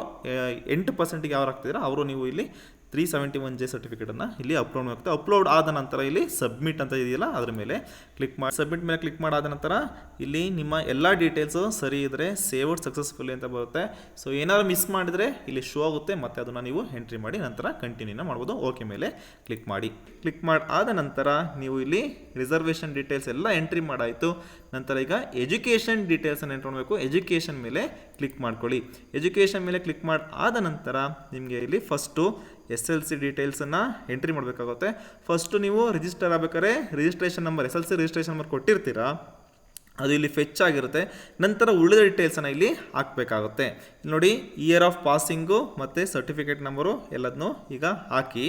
8%ಗೆ ಯಾರು ಹಾಕ್ತಿದ್ದೀರಾ ಅವರು ನೀವು ಇಲ್ಲಿ 371J ಸರ್ಟಿಫಿಕೇಟನ್ನು ಇಲ್ಲಿ ಅಪ್ಲೋಡ್ ಮಾಡ್ತಾರೆ. ಅಪ್ಲೋಡ್ ಆದ ನಂತರ ಇಲ್ಲಿ ಸಬ್ಮಿಟ್ ಅಂತ ಇದೆಯಲ್ಲ ಅದ್ರ ಮೇಲೆ ಕ್ಲಿಕ್ ಮಾಡಿ. ಸಬ್ಮಿಟ್ ಮೇಲೆ ಕ್ಲಿಕ್ ಮಾಡಾದ ನಂತರ ಇಲ್ಲಿ ನಿಮ್ಮ ಎಲ್ಲ ಡೀಟೇಲ್ಸು ಸರಿ ಇದ್ದರೆ ಸೇವ್ಡ್ ಸಕ್ಸಸ್ಫುಲಿ ಅಂತ ಬರುತ್ತೆ. ಸೊ ಏನಾದ್ರು ಮಿಸ್ ಮಾಡಿದರೆ ಇಲ್ಲಿ ಶೋ ಆಗುತ್ತೆ, ಮತ್ತು ಅದನ್ನು ನೀವು ಎಂಟ್ರಿ ಮಾಡಿ ನಂತರ ಕಂಟಿನ್ಯೂನ ಮಾಡ್ಬೋದು. ಓಕೆ ಮೇಲೆ ಕ್ಲಿಕ್ ಮಾಡಿ. ಕ್ಲಿಕ್ ಮಾಡಿ ಆದ ನಂತರ ನೀವು ಇಲ್ಲಿ ರಿಸರ್ವೇಷನ್ ಡೀಟೇಲ್ಸ್ ಎಲ್ಲ ಎಂಟ್ರಿ ಮಾಡಾಯಿತು. ನಂತರ ಈಗ ಎಜುಕೇಷನ್ ಡೀಟೇಲ್ಸನ್ನು ಎಂಟ್ರಿ ಮಾಡಬೇಕು. ಎಜುಕೇಷನ್ ಮೇಲೆ ಕ್ಲಿಕ್ ಮಾಡ್ಕೊಳ್ಳಿ. ಎಜುಕೇಷನ್ ಮೇಲೆ ಕ್ಲಿಕ್ ಮಾಡಿ ಆದ ನಂತರ ನಿಮಗೆ ಇಲ್ಲಿ ಫಸ್ಟು SLC ಡೀಟೇಲ್ಸನ್ನು ಎಂಟ್ರಿ ಮಾಡಬೇಕಾಗುತ್ತೆ. ಫಸ್ಟು ನೀವು ರಿಜಿಸ್ಟರ್ ಆಗಬೇಕಾದ್ರೆ registration number SLC registration number ಕೊಟ್ಟಿರ್ತೀರಾ, ಅದು ಇಲ್ಲಿ ಫೆಚ್ ಆಗಿರುತ್ತೆ. ನಂತರ ಉಳಿದ ಡೀಟೇಲ್ಸನ್ನು ಇಲ್ಲಿ ಹಾಕಬೇಕಾಗುತ್ತೆ. ಇಲ್ಲಿ ನೋಡಿ ಇಯರ್ ಆಫ್ ಪಾಸಿಂಗು ಮತ್ತು ಸರ್ಟಿಫಿಕೇಟ್ ನಂಬರು ಎಲ್ಲದನ್ನೂ ಈಗ ಹಾಕಿ.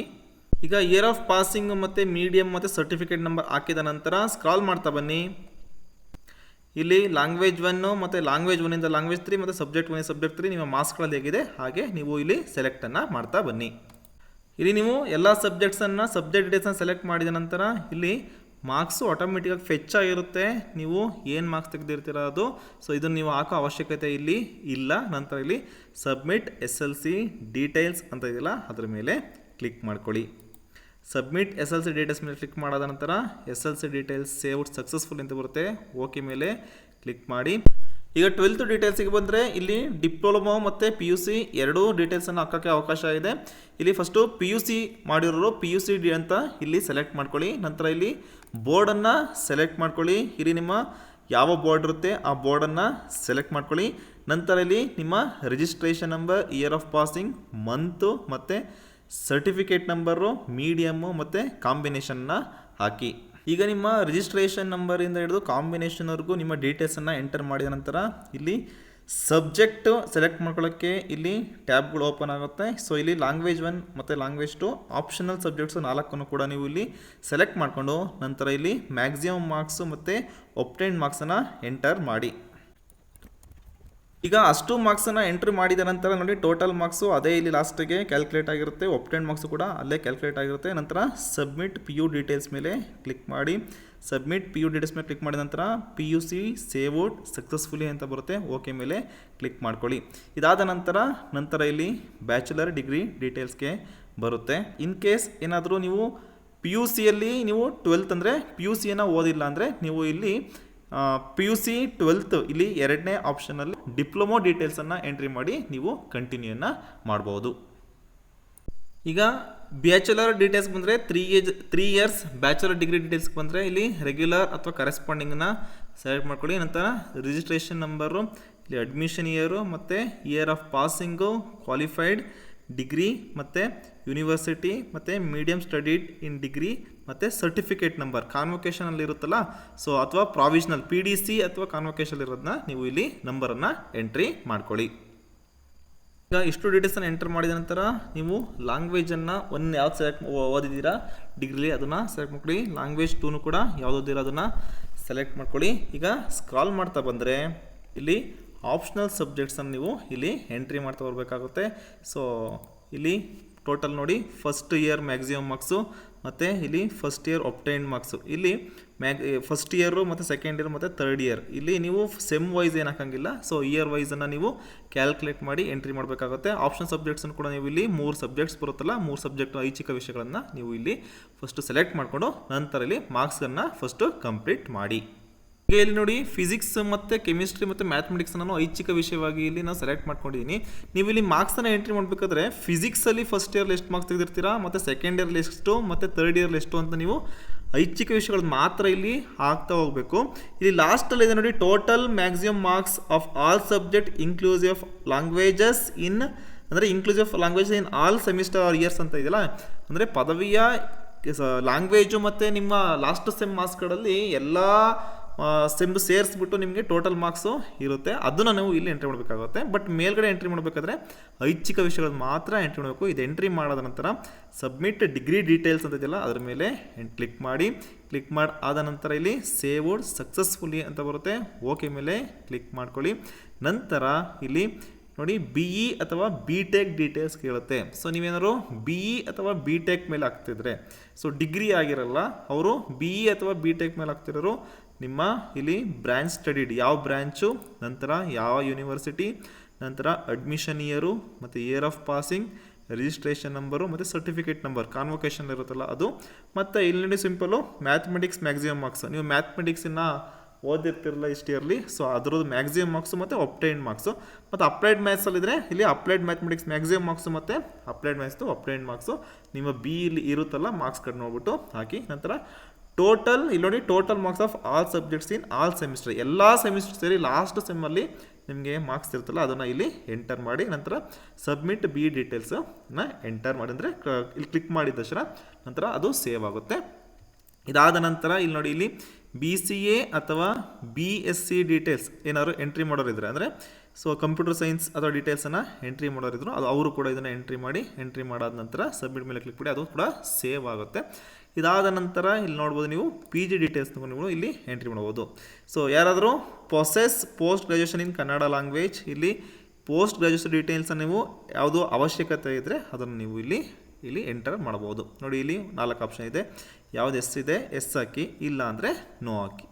ಈಗ ಇಯರ್ ಆಫ್ ಪಾಸಿಂಗು ಮತ್ತು ಮೀಡಿಯಮ್ ಮತ್ತು ಸರ್ಟಿಫಿಕೇಟ್ ನಂಬರ್ ಹಾಕಿದ ನಂತರ ಸ್ಕ್ರಾಲ್ ಮಾಡ್ತಾ ಬನ್ನಿ. ಇಲ್ಲಿ ಲ್ಯಾಂಗ್ವೇಜ್ 1 ಮತ್ತು ಲ್ಯಾಂಗ್ವೇಜ್ 1ಇಂದ ಲ್ಯಾಂಗ್ವೇಜ್ 3 ಮತ್ತು ಸಬ್ಜೆಕ್ಟ್ 1 ಸಬ್ಜೆಕ್ಟ್ 3 ನಿಮ್ಮ ಮಾರ್ಕ್ಸ್ಗಳಲ್ಲಿ ಹೇಗಿದೆ ಹಾಗೆ ನೀವು ಇಲ್ಲಿ ಸೆಲೆಕ್ಟನ್ನು ಮಾಡ್ತಾ ಬನ್ನಿ. ಇಲ್ಲಿ ನೀವು ಎಲ್ಲ ಸಬ್ಜೆಕ್ಟ್ಸನ್ನು ಸಬ್ಜೆಕ್ಟ್ ಡೀಟೇಲ್ಸನ್ನು ಸೆಲೆಕ್ಟ್ ಮಾಡಿದ ನಂತರ ಇಲ್ಲಿ ಮಾರ್ಕ್ಸು ಆಟೋಮೆಟಿಕಾಗಿ ಫೆಚ್ ಆಗಿರುತ್ತೆ. ನೀವು ಏನು ಮಾರ್ಕ್ಸ್ ತೆಗೆದಿರ್ತೀರ ಅದು. ಸೊ ಇದನ್ನು ನೀವು ಹಾಕೋ ಅವಶ್ಯಕತೆ ಇಲ್ಲಿ ಇಲ್ಲ. ನಂತರ ಇಲ್ಲಿ ಸಬ್ಮಿಟ್ SLC ಡೀಟೇಲ್ಸ್ ಅಂತ ಇದೆಯಲ್ಲ ಅದ್ರ ಮೇಲೆ ಕ್ಲಿಕ್ ಮಾಡ್ಕೊಳ್ಳಿ. ಸಬ್ಮಿಟ್ SLC ಡೀಟೇಲ್ಸ್ ಮೇಲೆ ಕ್ಲಿಕ್ ಮಾಡಾದ ನಂತರ SLC ಡೀಟೇಲ್ಸ್ ಸೇವ್ಡ್ ಸಕ್ಸಸ್ಫುಲ್ ಅಂತ ಬರುತ್ತೆ. ಓಕೆ ಮೇಲೆ ಕ್ಲಿಕ್ ಮಾಡಿ. ಈಗ 12th ಡೀಟೇಲ್ಸಿಗೆ ಬಂದರೆ ಇಲ್ಲಿ ಡಿಪ್ಲೊಮಾ ಮತ್ತು PUC ಎರಡೂ ಡೀಟೇಲ್ಸನ್ನು ಹಾಕೋಕ್ಕೆ ಅವಕಾಶ ಇದೆ. ಇಲ್ಲಿ ಫಸ್ಟು PUC ಮಾಡಿರೋರು PUC ಅಂತ ಇಲ್ಲಿ ಸೆಲೆಕ್ಟ್ ಮಾಡ್ಕೊಳ್ಳಿ. ನಂತರ ಇಲ್ಲಿ ಬೋರ್ಡನ್ನು ಸೆಲೆಕ್ಟ್ ಮಾಡ್ಕೊಳ್ಳಿ. ಇಲ್ಲಿ ನಿಮ್ಮ ಯಾವ ಬೋರ್ಡ್ ಇರುತ್ತೆ ಆ ಬೋರ್ಡನ್ನು ಸೆಲೆಕ್ಟ್ ಮಾಡ್ಕೊಳ್ಳಿ. ನಂತರ ಇಲ್ಲಿ ನಿಮ್ಮ registration number, year of passing, month ಮತ್ತು ಸರ್ಟಿಫಿಕೇಟ್ ನಂಬರು, ಮೀಡಿಯಮ್ಮು ಮತ್ತು ಕಾಂಬಿನೇಷನ್ನ ಹಾಕಿ. ಈಗ ನಿಮ್ಮ ರಿಜಿಸ್ಟ್ರೇಷನ್ ನಂಬರಿಂದ ಹಿಡಿದು ಕಾಂಬಿನೇಷನ್ವರೆಗೂ ನಿಮ್ಮ ಡೀಟೇಲ್ಸನ್ನು ಎಂಟರ್ ಮಾಡಿದ ನಂತರ ಇಲ್ಲಿ ಸಬ್ಜೆಕ್ಟು ಸೆಲೆಕ್ಟ್ ಮಾಡ್ಕೊಳ್ಳೋಕ್ಕೆ ಇಲ್ಲಿ ಟ್ಯಾಬ್ಗಳು ಓಪನ್ ಆಗುತ್ತೆ. ಸೊ ಇಲ್ಲಿ ಲ್ಯಾಂಗ್ವೇಜ್ 1 ಮತ್ತು ಲ್ಯಾಂಗ್ವೇಜ್ 2 ಆಪ್ಷನಲ್ ಸಬ್ಜೆಕ್ಟ್ಸು 4 ಕೂಡ ನೀವು ಇಲ್ಲಿ ಸೆಲೆಕ್ಟ್ ಮಾಡಿಕೊಂಡು ನಂತರ ಇಲ್ಲಿ ಮ್ಯಾಕ್ಸಿಮಮ್ ಮಾರ್ಕ್ಸು ಮತ್ತು ಒಬ್ಟೈನ್ಡ್ ಮಾರ್ಕ್ಸನ್ನು ಎಂಟರ್ ಮಾಡಿ. ಈಗ ಅಷ್ಟು ಮಾರ್ಕ್ಸನ್ನು ಎಂಟ್ರಿ ಮಾಡಿದ ನಂತರ ನೋಡಿ ಟೋಟಲ್ ಮಾರ್ಕ್ಸು ಅದೇ ಇಲ್ಲಿ ಲಾಸ್ಟಿಗೆ ಕ್ಯಾಲ್ಕುಲೇಟ್ ಆಗಿರುತ್ತೆ. ಒಬ್ಟೈನ್ಡ್ ಮಾರ್ಕ್ಸು ಕೂಡ ಅಲ್ಲೇ ಕ್ಯಾಲ್ಕುಲೇಟ್ ಆಗಿರುತ್ತೆ. ನಂತರ ಸಬ್ಮಿಟ್ PU ಡೀಟೇಲ್ಸ್ ಮೇಲೆ ಕ್ಲಿಕ್ ಮಾಡಿ. ಸಬ್ಮಿಟ್ PU ಡೀಟೇಲ್ಸ್ ಮೇಲೆ ಕ್ಲಿಕ್ ಮಾಡಿದ ನಂತರ PUC ಸೇವ್ಡ್ ಸಕ್ಸಸ್ಫುಲಿ ಅಂತ ಬರುತ್ತೆ. ಓಕೆ ಮೇಲೆ ಕ್ಲಿಕ್ ಮಾಡ್ಕೊಳ್ಳಿ. ಇದಾದ ನಂತರ ಇಲ್ಲಿ ಬ್ಯಾಚುಲರ್ ಡಿಗ್ರಿ ಡೀಟೇಲ್ಸ್ಗೆ ಬರುತ್ತೆ. ಇನ್ ಕೇಸ್ ಏನಾದರೂ ನೀವು PUCಯಲ್ಲಿ ನೀವು 12th ಅಂದರೆ PUCಯನ್ನು ಓದಿಲ್ಲ ಅಂದರೆ ನೀವು ಇಲ್ಲಿ PUC 12th ಇಲ್ಲಿ 2ನೇ ಆಪ್ಷನಲ್ಲಿ ಡಿಪ್ಲೊಮೊ ಡೀಟೇಲ್ಸನ್ನು ಎಂಟ್ರಿ ಮಾಡಿ ನೀವು ಕಂಟಿನ್ಯೂಯನ್ನು ಮಾಡ್ಬೋದು. ಈಗ ಬ್ಯಾಚುಲರ್ ಡೀಟೇಲ್ಸ್ ಬಂದರೆ 3 ಇಯರ್ಸ್ ಬ್ಯಾಚುಲರ್ ಡಿಗ್ರಿ ಡೀಟೇಲ್ಸ್ಗೆ ಬಂದರೆ ಇಲ್ಲಿ ರೆಗ್ಯುಲರ್ ಅಥವಾ ಕರೆಸ್ಪಾಂಡಿಂಗನ್ನು ಸೆಲೆಕ್ಟ್ ಮಾಡ್ಕೊಳ್ಳಿ. ನಂತರ ರಿಜಿಸ್ಟ್ರೇಷನ್ ನಂಬರು, ಇಲ್ಲಿ ಅಡ್ಮಿಷನ್ ಇಯರು ಮತ್ತು year of passing, qualified degree ಮತ್ತು ಯೂನಿವರ್ಸಿಟಿ ಮತ್ತು ಮೀಡಿಯಮ್ ಸ್ಟಡೀಡ್ ಇನ್ ಡಿಗ್ರಿ ಮತ್ತು ಸರ್ಟಿಫಿಕೇಟ್ ನಂಬರ್ ಕಾನ್ವೊಕೇಷನಲ್ಲಿ ಇರುತ್ತಲ್ಲ, ಸೊ ಅಥವಾ ಪ್ರಾವಿಷನಲ್ PDC ಅಥವಾ ಕಾನ್ವೊಕೇಷನ್ ಇರೋದನ್ನ ನೀವು ಇಲ್ಲಿ ನಂಬರನ್ನು ಎಂಟ್ರಿ ಮಾಡ್ಕೊಳ್ಳಿ. ಈಗ ಇಷ್ಟು ಡೀಟೇಲ್ಸನ್ನು ಎಂಟರ್ ಮಾಡಿದ ನಂತರ ನೀವು ಲ್ಯಾಂಗ್ವೇಜನ್ನು ಯಾವ್ದು ಸೆಲೆಕ್ಟ್ ಓದಿದ್ದೀರಾ ಡಿಗ್ರಿಲಿ ಅದನ್ನು ಸೆಲೆಕ್ಟ್ ಮಾಡ್ಕೊಳ್ಳಿ. ಲ್ಯಾಂಗ್ವೇಜ್ 2 ಕೂಡ ಯಾವ್ದು ಓದಿದ್ದೀರಾ ಅದನ್ನು ಸೆಲೆಕ್ಟ್ ಮಾಡ್ಕೊಳ್ಳಿ. ಈಗ ಸ್ಕ್ರಾಲ್ ಮಾಡ್ತಾ ಬಂದರೆ ಇಲ್ಲಿ ಆಪ್ಷನಲ್ ಸಬ್ಜೆಕ್ಟ್ಸನ್ನು ನೀವು ಇಲ್ಲಿ ಎಂಟ್ರಿ ಮಾಡ್ತಾ ಬರಬೇಕಾಗುತ್ತೆ. ಸೊ ಇಲ್ಲಿ ಟೋಟಲ್ ನೋಡಿ ಫಸ್ಟ್ ಇಯರ್ ಮ್ಯಾಕ್ಸಿಮಮ್ ಮಾರ್ಕ್ಸು ಮತ್ತು ಇಲ್ಲಿ ಫಸ್ಟ್ ಇಯರ್ ಒಬ್ಟೈನ್ಡ್ ಮಾರ್ಕ್ಸು. ಇಲ್ಲಿ ಫಸ್ಟ್ ಇಯರು ಮತ್ತು ಸೆಕೆಂಡ್ ಇಯರ್ ಮತ್ತು ಥರ್ಡ್ ಇಯರ್ ಇಲ್ಲಿ ನೀವು ಸೆಮ್ ವೈಸ್ ಏನು ಹಾಕಂಗಿಲ್ಲ. ಸೊ ಇಯರ್ ವೈಸನ್ನು ನೀವು ಕ್ಯಾಲ್ಕುಲೇಟ್ ಮಾಡಿ ಎಂಟ್ರಿ ಮಾಡಬೇಕಾಗುತ್ತೆ. ಆಪ್ಷನ್ ಸಬ್ಜೆಕ್ಟ್ಸನ್ನು ಕೂಡ ನೀವು ಇಲ್ಲಿ 3 ಸಬ್ಜೆಕ್ಟ್ಸ್ ಬರುತ್ತಲ್ಲ, 3 ಸಬ್ಜೆಕ್ಟ್ ಐಚ್ಛಿಕ ವಿಷಯಗಳನ್ನು ನೀವು ಇಲ್ಲಿ ಫಸ್ಟು ಸೆಲೆಕ್ಟ್ ಮಾಡಿಕೊಂಡು ನಂತರ ಇಲ್ಲಿ ಮಾರ್ಕ್ಸನ್ನು ಫಸ್ಟು ಕಂಪ್ಲೀಟ್ ಮಾಡಿ. ಈಗ ಇಲ್ಲಿ ನೋಡಿ ಫಿಸಿಕ್ಸ್ ಮತ್ತು ಕೆಮಿಸ್ಟ್ರಿ ಮತ್ತು ಮ್ಯಾಥಮೆಟಿಕ್ಸ್ ನಾನು ಐಚ್ಛಿಕ ವಿಷಯವಾಗಿ ಇಲ್ಲಿ ನಾನು ಸೆಲೆಕ್ಟ್ ಮಾಡ್ಕೊಂಡಿದ್ದೀನಿ. ನೀವು ಇಲ್ಲಿ ಮಾರ್ಕ್ಸನ್ನು ಎಂಟ್ರಿ ಮಾಡಬೇಕಾದ್ರೆ ಫಿಸಿಕ್ಸಲ್ಲಿ ಫಸ್ಟ್ ಇಯರ್ಲಿ ಎಷ್ಟು ಮಾರ್ಕ್ಸ್ ತೆಗೆದಿರ್ತೀರಾ ಮತ್ತು ಸೆಕೆಂಡ್ ಇಯರ್ಲಿ ಎಷ್ಟು ಮತ್ತು ಥರ್ಡ್ ಇಯರ್ಲಿ ಎಷ್ಟು ಅಂತ ನೀವು ಐಚ್ಛಿಕ ವಿಷಯಗಳು ಮಾತ್ರ ಇಲ್ಲಿ ಹಾಕ್ತಾ ಹೋಗಬೇಕು. ಇಲ್ಲಿ ಲಾಸ್ಟಲ್ಲಿ ಇದೆ ನೋಡಿ total maximum marks of all subject inclusive of languages in ಅಂದರೆ inclusive of languages in all semester or years ಅಂತ ಇದೆಯಲ್ಲ, ಅಂದರೆ ಪದವಿಯ ಲ್ಯಾಂಗ್ವೇಜು ಮತ್ತು ನಿಮ್ಮ ಲಾಸ್ಟ್ ಸೆಮ್ ಮಾರ್ಕ್ಸ್ಗಳಲ್ಲಿ ಎಲ್ಲ ಸೆಮ್ದು ಸೇರಿಸ್ಬಿಟ್ಟು ನಿಮಗೆ ಟೋಟಲ್ ಮಾರ್ಕ್ಸು ಇರುತ್ತೆ, ಅದನ್ನು ನಾವು ಇಲ್ಲಿ ಎಂಟ್ರಿ ಮಾಡಬೇಕಾಗುತ್ತೆ. ಬಟ್ ಮೇಲ್ಗಡೆ ಎಂಟ್ರಿ ಮಾಡಬೇಕಾದ್ರೆ ಐಚ್ಛಿಕ ವಿಷಯಗಳು ಮಾತ್ರ ಎಂಟ್ರಿ ಮಾಡಬೇಕು. ಇದು ಎಂಟ್ರಿ ಮಾಡಾದ ನಂತರ ಸಬ್ಮಿಟ್ ಡಿಗ್ರಿ ಡೀಟೇಲ್ಸ್ ಅಂತ ಇದೆಯಲ್ಲ ಅದ್ರ ಮೇಲೆ ಕ್ಲಿಕ್ ಮಾಡಿ ಆದ ನಂತರ ಇಲ್ಲಿ ಸೇವ್ಡ್ ಸಕ್ಸಸ್ಫುಲಿ ಅಂತ ಬರುತ್ತೆ, ಓಕೆ ಮೇಲೆ ಕ್ಲಿಕ್ ಮಾಡ್ಕೊಳ್ಳಿ. ನಂತರ ಇಲ್ಲಿ ನೋಡಿ BE ಅಥವಾ BTech ಡೀಟೇಲ್ಸ್ ಕೇಳುತ್ತೆ. ಸೊ ನೀವೇನಾದ್ರು BE ಅಥವಾ BTech ಮೇಲೆ ಆಗ್ತಿದ್ರೆ, ಸೊ ಡಿಗ್ರಿ ಆಗಿರಲ್ಲ, ಅವರು BE ಅಥವಾ BTech ಮೇಲೆ ಆಗ್ತಿರೋರು ನಿಮ್ಮ ಇಲ್ಲಿ ಬ್ರ್ಯಾಂಚ್ ಸ್ಟಡಿಡ್ ಯಾವ ಬ್ರ್ಯಾಂಚು, ನಂತರ ಯಾವ ಯೂನಿವರ್ಸಿಟಿ, ನಂತರ ಅಡ್ಮಿಷನ್ ಇಯರು ಮತ್ತು year of passing, registration number ಮತ್ತು ಸರ್ಟಿಫಿಕೇಟ್ ನಂಬರ್, ಕಾನ್ವೊಕೇಶನ್ ಇರುತ್ತಲ್ಲ ಅದು, ಮತ್ತು ಇಲ್ಲಿ ನೋಡಿ ಸಿಂಪಲ್ಲು ಮ್ಯಾಥಮೆಟಿಕ್ಸ್ ಮ್ಯಾಕ್ಸಿಮಮ್ ಮಾರ್ಕ್ಸ್. ನೀವು ಮ್ಯಾಥಮೆಟಿಕ್ಸನ್ನು ಓದಿರ್ತಿರಲ್ಲ ಇಷ್ಟು ಇಯರ್ಲಿ, ಸೊ ಅದರದ್ದು ಮ್ಯಾಕ್ಸಿಮಮ್ ಮಾರ್ಕ್ಸು ಮತ್ತು ಅಪ್ಟೈನ್ಡ್ ಮಾರ್ಕ್ಸು. ಮತ್ತು ಅಪ್ಲೈಡ್ ಮ್ಯಾಥ್ಸಲ್ಲಿದ್ದರೆ ಇಲ್ಲಿ ಅಪ್ಲೈಡ್ ಮ್ಯಾಥಮೆಟಿಕ್ಸ್ ಮ್ಯಾಕ್ಸಿಮಮ್ ಮಾರ್ಕ್ಸು ಮತ್ತು ಅಪ್ಲೈಡ್ ಮ್ಯಾಥ್ಸ್ದು ಅಪ್ಟೈನ್ಡ್ ಮಾರ್ಕ್ಸು ನಿಮ್ಮ BE ಇಲ್ಲಿ ಇರುತ್ತಲ್ಲ ಮಾರ್ಕ್ಸ್ ಕಡೆ ನೋಡ್ಬಿಟ್ಟು ಹಾಕಿ. ನಂತರ ಟೋಟಲ್ ಇಲ್ಲಿ ನೋಡಿ total marks of all subjects in all semester, ಎಲ್ಲ ಸೆಮಿಸ್ಟರ್ ಸೇರಿ ಲಾಸ್ಟ್ ಸೆಮ್ಮಲ್ಲಿ ನಿಮಗೆ ಮಾರ್ಕ್ಸ್ ಇರುತ್ತಲ್ಲ ಅದನ್ನು ಇಲ್ಲಿ ಎಂಟರ್ ಮಾಡಿ. ನಂತರ ಸಬ್ಮಿಟ್ BE ಡೀಟೇಲ್ಸನ್ನ ಎಂಟರ್ ಮಾಡಿ ಅಂದರೆ ಇಲ್ಲಿ ಕ್ಲಿಕ್ ಮಾಡಿದ ತಕ್ಷಣ ನಂತರ ಅದು ಸೇವ್ ಆಗುತ್ತೆ. ಇದಾದ ನಂತರ ಇಲ್ಲಿ ನೋಡಿ ಇಲ್ಲಿ BCA ಅಥವಾ BSc ಡೀಟೇಲ್ಸ್ ಏನಾದ್ರು ಎಂಟ್ರಿ ಮಾಡೋರಿದ್ರೆ ಅಂದರೆ ಸೊ ಕಂಪ್ಯೂಟರ್ ಸೈನ್ಸ್ ಅಥವಾ ಡೀಟೇಲ್ಸನ್ನು ಎಂಟ್ರಿ ಮಾಡೋರಿದ್ರು ಅದು ಅವರು ಕೂಡ ಇದನ್ನು ಎಂಟ್ರಿ ಮಾಡಾದ ನಂತರ ಸಬ್ಮಿಟ್ ಮೇಲೆ ಕ್ಲಿಕ್ ಮಾಡಿ ಅದು ಕೂಡ ಸೇವ್ ಆಗುತ್ತೆ. ಇದಾದ ನಂತರ ಇಲ್ಲಿ ನೋಡ್ಬೋದು ನೀವು PG ಡೀಟೇಲ್ಸ್ ನೀವು ಇಲ್ಲಿ ಎಂಟ್ರಿ ಮಾಡ್ಬೋದು. ಸೊ ಯಾರಾದರೂ ಪೋಸ್ಟ್ ಗ್ರ್ಯಾಜುಯೇಷನ್ ಇನ್ ಕನ್ನಡ ಲ್ಯಾಂಗ್ವೇಜ್, ಇಲ್ಲಿ ಪೋಸ್ಟ್ ಗ್ರ್ಯಾಜುಯೇಷನ್ ಡೀಟೇಲ್ಸನ್ನು ನೀವು ಯಾವುದೋ ಅವಶ್ಯಕತೆ ಇದ್ದರೆ ಅದನ್ನು ನೀವು ಇಲ್ಲಿ ಎಂಟರ್ ಮಾಡ್ಬೋದು. ನೋಡಿ ಇಲ್ಲಿ 4 ಆಪ್ಷನ್ ಇದೆ, ಯಾವ್ದು ಎಸ್ ಇದೆ ಎಸ್ ಹಾಕಿ, ಇಲ್ಲ ಅಂದರೆ ನೋ ಹಾಕಿ.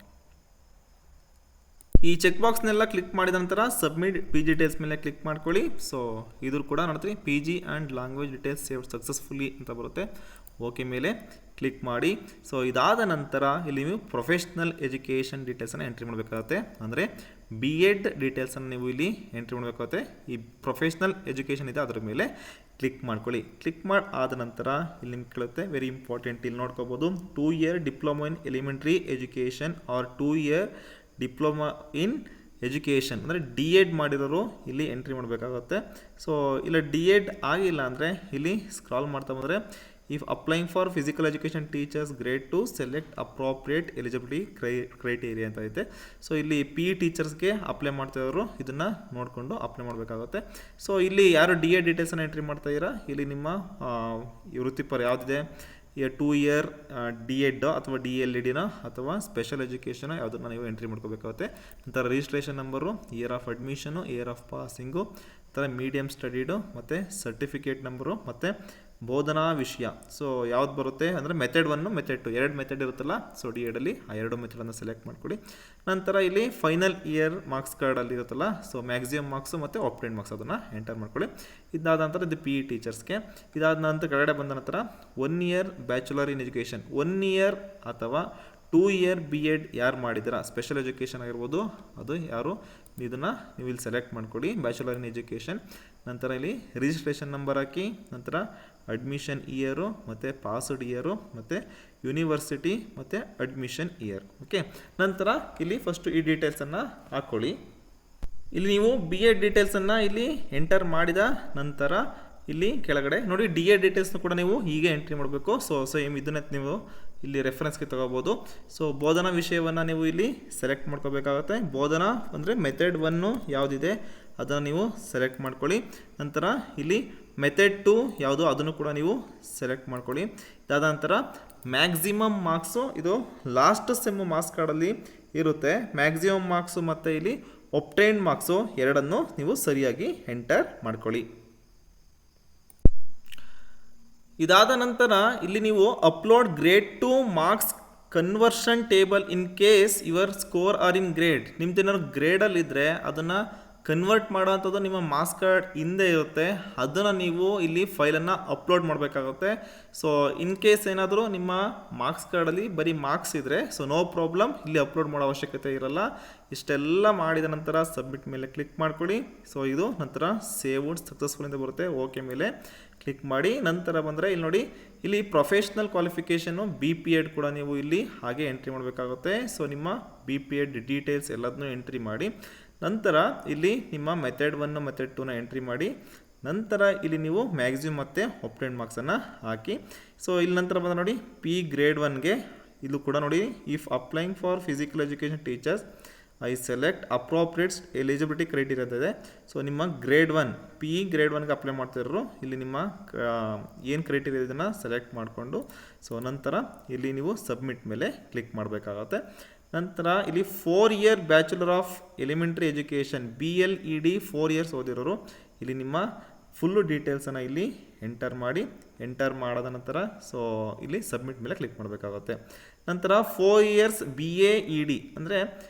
ಈ ಚೆಕ್ ಬಾಕ್ಸ್ನೆಲ್ಲ ಕ್ಲಿಕ್ ಮಾಡಿದ ನಂತರ ಸಬ್ಮಿಟ್ PG ಡೀಟೇಲ್ಸ್ ಮೇಲೆ ಕ್ಲಿಕ್ ಮಾಡ್ಕೊಳ್ಳಿ. ಸೊ ಇದ್ರ ಕೂಡ ನೋಡ್ತೀವಿ PG and language details saved successfully ಅಂತ ಬರುತ್ತೆ, ಓಕೆ ಮೇಲೆ ಕ್ಲಿಕ್ ಮಾಡಿ. ಸೊ ಇದಾದ ನಂತರ ಇಲ್ಲಿ ನೀವು ಪ್ರೊಫೆಷ್ನಲ್ ಎಜುಕೇಷನ್ ಡೀಟೇಲ್ಸನ್ನು ಎಂಟ್ರಿ ಮಾಡಬೇಕಾಗುತ್ತೆ, ಅಂದರೆ BEd ಡೀಟೇಲ್ಸನ್ನು ನೀವು ಇಲ್ಲಿ ಎಂಟ್ರಿ ಮಾಡಬೇಕಾಗುತ್ತೆ. ಈ ಪ್ರೊಫೆಷ್ನಲ್ ಎಜುಕೇಷನ್ ಇದೆ ಅದರ ಮೇಲೆ ಕ್ಲಿಕ್ ಮಾಡ್ಕೊಳ್ಳಿ. ಕ್ಲಿಕ್ ಆದ ನಂತರ ಇಲ್ಲಿ ನಿಮ್ಗೆ ಕೇಳುತ್ತೆ ವೆರಿ ಇಂಪಾರ್ಟೆಂಟ್, ಇಲ್ಲಿ ನೋಡ್ಕೋಬೋದು 2 year diploma in elementary education or 2 year diploma in education, ಅಂದರೆ DEd ಮಾಡಿರೋರು ಇಲ್ಲಿ ಎಂಟ್ರಿ ಮಾಡಬೇಕಾಗುತ್ತೆ. ಸೊ ಇಲ್ಲ DEd ಆಗಿಲ್ಲ ಅಂದರೆ ಇಲ್ಲಿ ಸ್ಕ್ರಾಲ್ ಮಾಡ್ತಾ ಬಂದರೆ if applying for physical education teachers grade 2 select appropriate eligibility criteria ಅಂತ ಐತೆ. ಸೊ ಇಲ್ಲಿ PE ಟೀಚರ್ಸ್ಗೆ ಅಪ್ಲೈ ಮಾಡ್ತಾಯಿದ್ರು ಇದನ್ನು ನೋಡಿಕೊಂಡು ಅಪ್ಲೈ ಮಾಡಬೇಕಾಗುತ್ತೆ. ಸೊ ಇಲ್ಲಿ ಯಾರು DEd ಡೀಟೇಲ್ಸನ್ನು ಎಂಟ್ರಿ ಮಾಡ್ತಾಯಿದ್ದೀರಾ, ಇಲ್ಲಿ ನಿಮ್ಮ ವೃತ್ತಿಪರ ಯಾವುದಿದೆ 2 ಇಯರ್ DEd ಅಥವಾ DLEDನ ಅಥವಾ ಸ್ಪೆಷಲ್ ಎಜುಕೇಷನ್ ಯಾವುದನ್ನು ನೀವು ಎಂಟ್ರಿ ಮಾಡ್ಕೋಬೇಕಾಗುತ್ತೆ. ನಂತರ registration number, year of admission, year of passing, ನಂತರ ಮೀಡಿಯಮ್ ಸ್ಟಡಿಡು ಮತ್ತು ಸರ್ಟಿಫಿಕೇಟ್ ನಂಬರು ಮತ್ತು ಬೋಧನಾ ವಿಷಯ. ಸೊ ಯಾವ್ದು ಬರುತ್ತೆ ಅಂದರೆ ಮೆಥಡ್ 1 ಮೆಥಡ್ 2 2 ಮೆಥಡ್ ಇರುತ್ತಲ್ಲ, ಸೊ DEdಲ್ಲಿ ಆ 2 ಮೆಥಡನ್ನು ಸೆಲೆಕ್ಟ್ ಮಾಡ್ಕೊಳ್ಳಿ. ನಂತರ ಇಲ್ಲಿ ಫೈನಲ್ ಇಯರ್ ಮಾರ್ಕ್ಸ್ ಕಾರ್ಡಲ್ಲಿ ಇರುತ್ತಲ್ಲ, ಸೊ ಮ್ಯಾಕ್ಸಿಮಮ್ ಮಾರ್ಕ್ಸು ಮತ್ತು ಅಪ್ಟೈನ್ಡ್ ಮಾರ್ಕ್ಸ್ ಅದನ್ನು ಎಂಟರ್ ಮಾಡ್ಕೊಳ್ಳಿ. ಇದಾದ ನಂತರ ಇದು PE ಟೀಚರ್ಸ್ಗೆ. ಇದಾದ ನಂತರ ಕೆಳಗಡೆ ಬಂದ ನಂತರ 1 year bachelor in education, 1 year ಅಥವಾ 2 ಇಯರ್ BEd ಯಾರು ಮಾಡಿದ್ದೀರಾ, ಸ್ಪೆಷಲ್ ಎಜುಕೇಷನ್ ಆಗಿರ್ಬೋದು ಅದು ಯಾರು, ಇದನ್ನು ನೀವು ಇಲ್ಲಿ ಸೆಲೆಕ್ಟ್ ಮಾಡ್ಕೊಳ್ಳಿ ಬ್ಯಾಚುಲರ್ ಇನ್ ಎಜುಕೇಷನ್. ನಂತರ ಇಲ್ಲಿ ರಿಜಿಸ್ಟ್ರೇಷನ್ ನಂಬರ್ ಹಾಕಿ, ನಂತರ ಅಡ್ಮಿಷನ್ ಇಯರು ಮತ್ತು ಪಾಸ್ಡ್ ಇಯರು ಮತ್ತು ಯೂನಿವರ್ಸಿಟಿ ಮತ್ತು ಅಡ್ಮಿಷನ್ ಇಯರ್, ಓಕೆ. ನಂತರ ಇಲ್ಲಿ ಫಸ್ಟು ಈ ಡೀಟೇಲ್ಸನ್ನು ಹಾಕ್ಕೊಳ್ಳಿ. ಇಲ್ಲಿ ನೀವು BEd ಡೀಟೇಲ್ಸನ್ನು ಇಲ್ಲಿ ಎಂಟರ್ ಮಾಡಿದ ನಂತರ ಇಲ್ಲಿ ಕೆಳಗಡೆ ನೋಡಿ DEd ಡೀಟೇಲ್ಸ್ನ ಕೂಡ ನೀವು ಹೀಗೆ ಎಂಟ್ರಿ ಮಾಡಬೇಕು. ಸೊ ಸೇಮ್ ಇದನ್ನ ನೀವು ಇಲ್ಲಿ ರೆಫರೆನ್ಸ್ಗೆ ತಗೋಬೋದು. ಸೊ ಬೋಧನಾ ವಿಷಯವನ್ನು ನೀವು ಇಲ್ಲಿ ಸೆಲೆಕ್ಟ್ ಮಾಡ್ಕೋಬೇಕಾಗುತ್ತೆ. ಬೋಧನಾ ಅಂದರೆ ಮೆಥಡ್ 1 ಯಾವುದಿದೆ ಅದನ್ನು ನೀವು ಸೆಲೆಕ್ಟ್ ಮಾಡ್ಕೊಳ್ಳಿ. ನಂತರ ಇಲ್ಲಿ ಮೆಥಡ್ 2 ಯಾವುದು ಅದನ್ನು ಕೂಡ ನೀವು ಸೆಲೆಕ್ಟ್ ಮಾಡ್ಕೊಳ್ಳಿ. ಇದಾದ ನಂತರ ಮ್ಯಾಕ್ಸಿಮಮ್ ಮಾರ್ಕ್ಸು, ಇದು ಲಾಸ್ಟ್ ಸೆಮ್ ಮಾರ್ಕ್ಸ್ ಕಾರ್ಡಲ್ಲಿ ಇರುತ್ತೆ. ಮ್ಯಾಕ್ಸಿಮಮ್ ಮಾರ್ಕ್ಸು ಮತ್ತು ಇಲ್ಲಿ ಒಪ್ಟೈನ್ಡ್ ಮಾರ್ಕ್ಸು ಎರಡನ್ನು ನೀವು ಸರಿಯಾಗಿ ಎಂಟರ್ ಮಾಡ್ಕೊಳ್ಳಿ. ಇದಾದ ನಂತರ ಇಲ್ಲಿ ನೀವು upload grade 2 marks conversion table in case your score are in grade. ನಿಮ್ದು ಏನಾದ್ರು ಗ್ರೇಡಲ್ಲಿದ್ದರೆ ಅದನ್ನು ಕನ್ವರ್ಟ್ ಮಾಡೋವಂಥದ್ದು ನಿಮ್ಮ ಮಾರ್ಕ್ಸ್ ಕಾರ್ಡ್ ಹಿಂದೆ ಇರುತ್ತೆ, ಅದನ್ನು ನೀವು ಇಲ್ಲಿ ಫೈಲನ್ನು ಅಪ್ಲೋಡ್ ಮಾಡಬೇಕಾಗುತ್ತೆ. ಸೊ ಇನ್ ಕೇಸ್ ಏನಾದರೂ ನಿಮ್ಮ ಮಾರ್ಕ್ಸ್ ಕಾರ್ಡಲ್ಲಿ ಬರೀ ಮಾರ್ಕ್ಸ್ ಇದ್ದರೆ ಸೊ ನೋ ಪ್ರಾಬ್ಲಮ್, ಇಲ್ಲಿ ಅಪ್ಲೋಡ್ ಮಾಡೋ ಅವಶ್ಯಕತೆ ಇರಲ್ಲ. ಇಷ್ಟೆಲ್ಲ ಮಾಡಿದ ನಂತರ ಸಬ್ಮಿಟ್ ಮೇಲೆ ಕ್ಲಿಕ್ ಮಾಡ್ಕೊಳ್ಳಿ. ಸೊ ಇದು ನಂತರ ಸೇವ್ಡ್ ಸಕ್ಸಸ್ಫುಲ್ ಅಂತ ಬರುತ್ತೆ, ಓಕೆ ಮೇಲೆ ಕ್ಲಿಕ್ ಮಾಡಿ. ನಂತರ ಬಂದರೆ ಇಲ್ಲಿ ನೋಡಿ ಇಲ್ಲಿ ಪ್ರೊಫೆಷ್ನಲ್ ಕ್ವಾಲಿಫಿಕೇಷನ್ನು BPEd ಕೂಡ ನೀವು ಇಲ್ಲಿ ಹಾಗೆ ಎಂಟ್ರಿ ಮಾಡಬೇಕಾಗುತ್ತೆ. ಸೊ ನಿಮ್ಮ BPEd ಡೀಟೇಲ್ಸ್ ಎಲ್ಲದನ್ನೂ ಎಂಟ್ರಿ ಮಾಡಿ. ನಂತರ ಇಲ್ಲಿ ನಿಮ್ಮ ಮೆಥಡ್ 1 ಮೆಥಡ್ 2ನ ಎಂಟ್ರಿ ಮಾಡಿ. ನಂತರ ಇಲ್ಲಿ ನೀವು ಮ್ಯಾಕ್ಸಿಮಮ್ ಮತ್ತು ಒಪ್ಟೈನ್ಡ್ ಮಾರ್ಕ್ಸನ್ನು ಹಾಕಿ. ಸೊ ಇಲ್ಲಿ ನಂತರ ಬಂದ ನೋಡಿ P ಗ್ರೇಡ್ 1ಗೆ ಇದು ಕೂಡ ನೋಡಿ, if applying for physical education teachers I select appropriates eligibility criteria ಇದೆ. ಸೊ ನಿಮ್ಮ ಗ್ರೇಡ್ 1 ಪಿ ಗ್ರೇಡ್ 1ಗೆ ಅಪ್ಲೈ ಮಾಡ್ತಿರೋರು ಇಲ್ಲಿ ನಿಮ್ಮ ಏನು ಕ್ರೈಟೀರಿಯಾ ಇದನ್ನು ಸೆಲೆಕ್ಟ್ ಮಾಡಿಕೊಂಡು ಸೊ ನಂತರ ಇಲ್ಲಿ ನೀವು ಸಬ್ಮಿಟ್ ಮೇಲೆ ಕ್ಲಿಕ್ ಮಾಡಬೇಕಾಗತ್ತೆ. ನಂತರ ಇಲ್ಲಿ 4 year bachelor of elementary education BLED 4 years ಓದಿರೋರು ಇಲ್ಲಿ ನಿಮ್ಮ ಫುಲ್ಲು ಡೀಟೇಲ್ಸನ್ನು ಇಲ್ಲಿ ಎಂಟರ್ ಮಾಡಾದ ನಂತರ ಸೊ ಇಲ್ಲಿ ಸಬ್ಮಿಟ್ ಮೇಲೆ ಕ್ಲಿಕ್ ಮಾಡಬೇಕಾಗುತ್ತೆ. ನಂತರ 4 ಇಯರ್ಸ್ BAED ಅಂದರೆ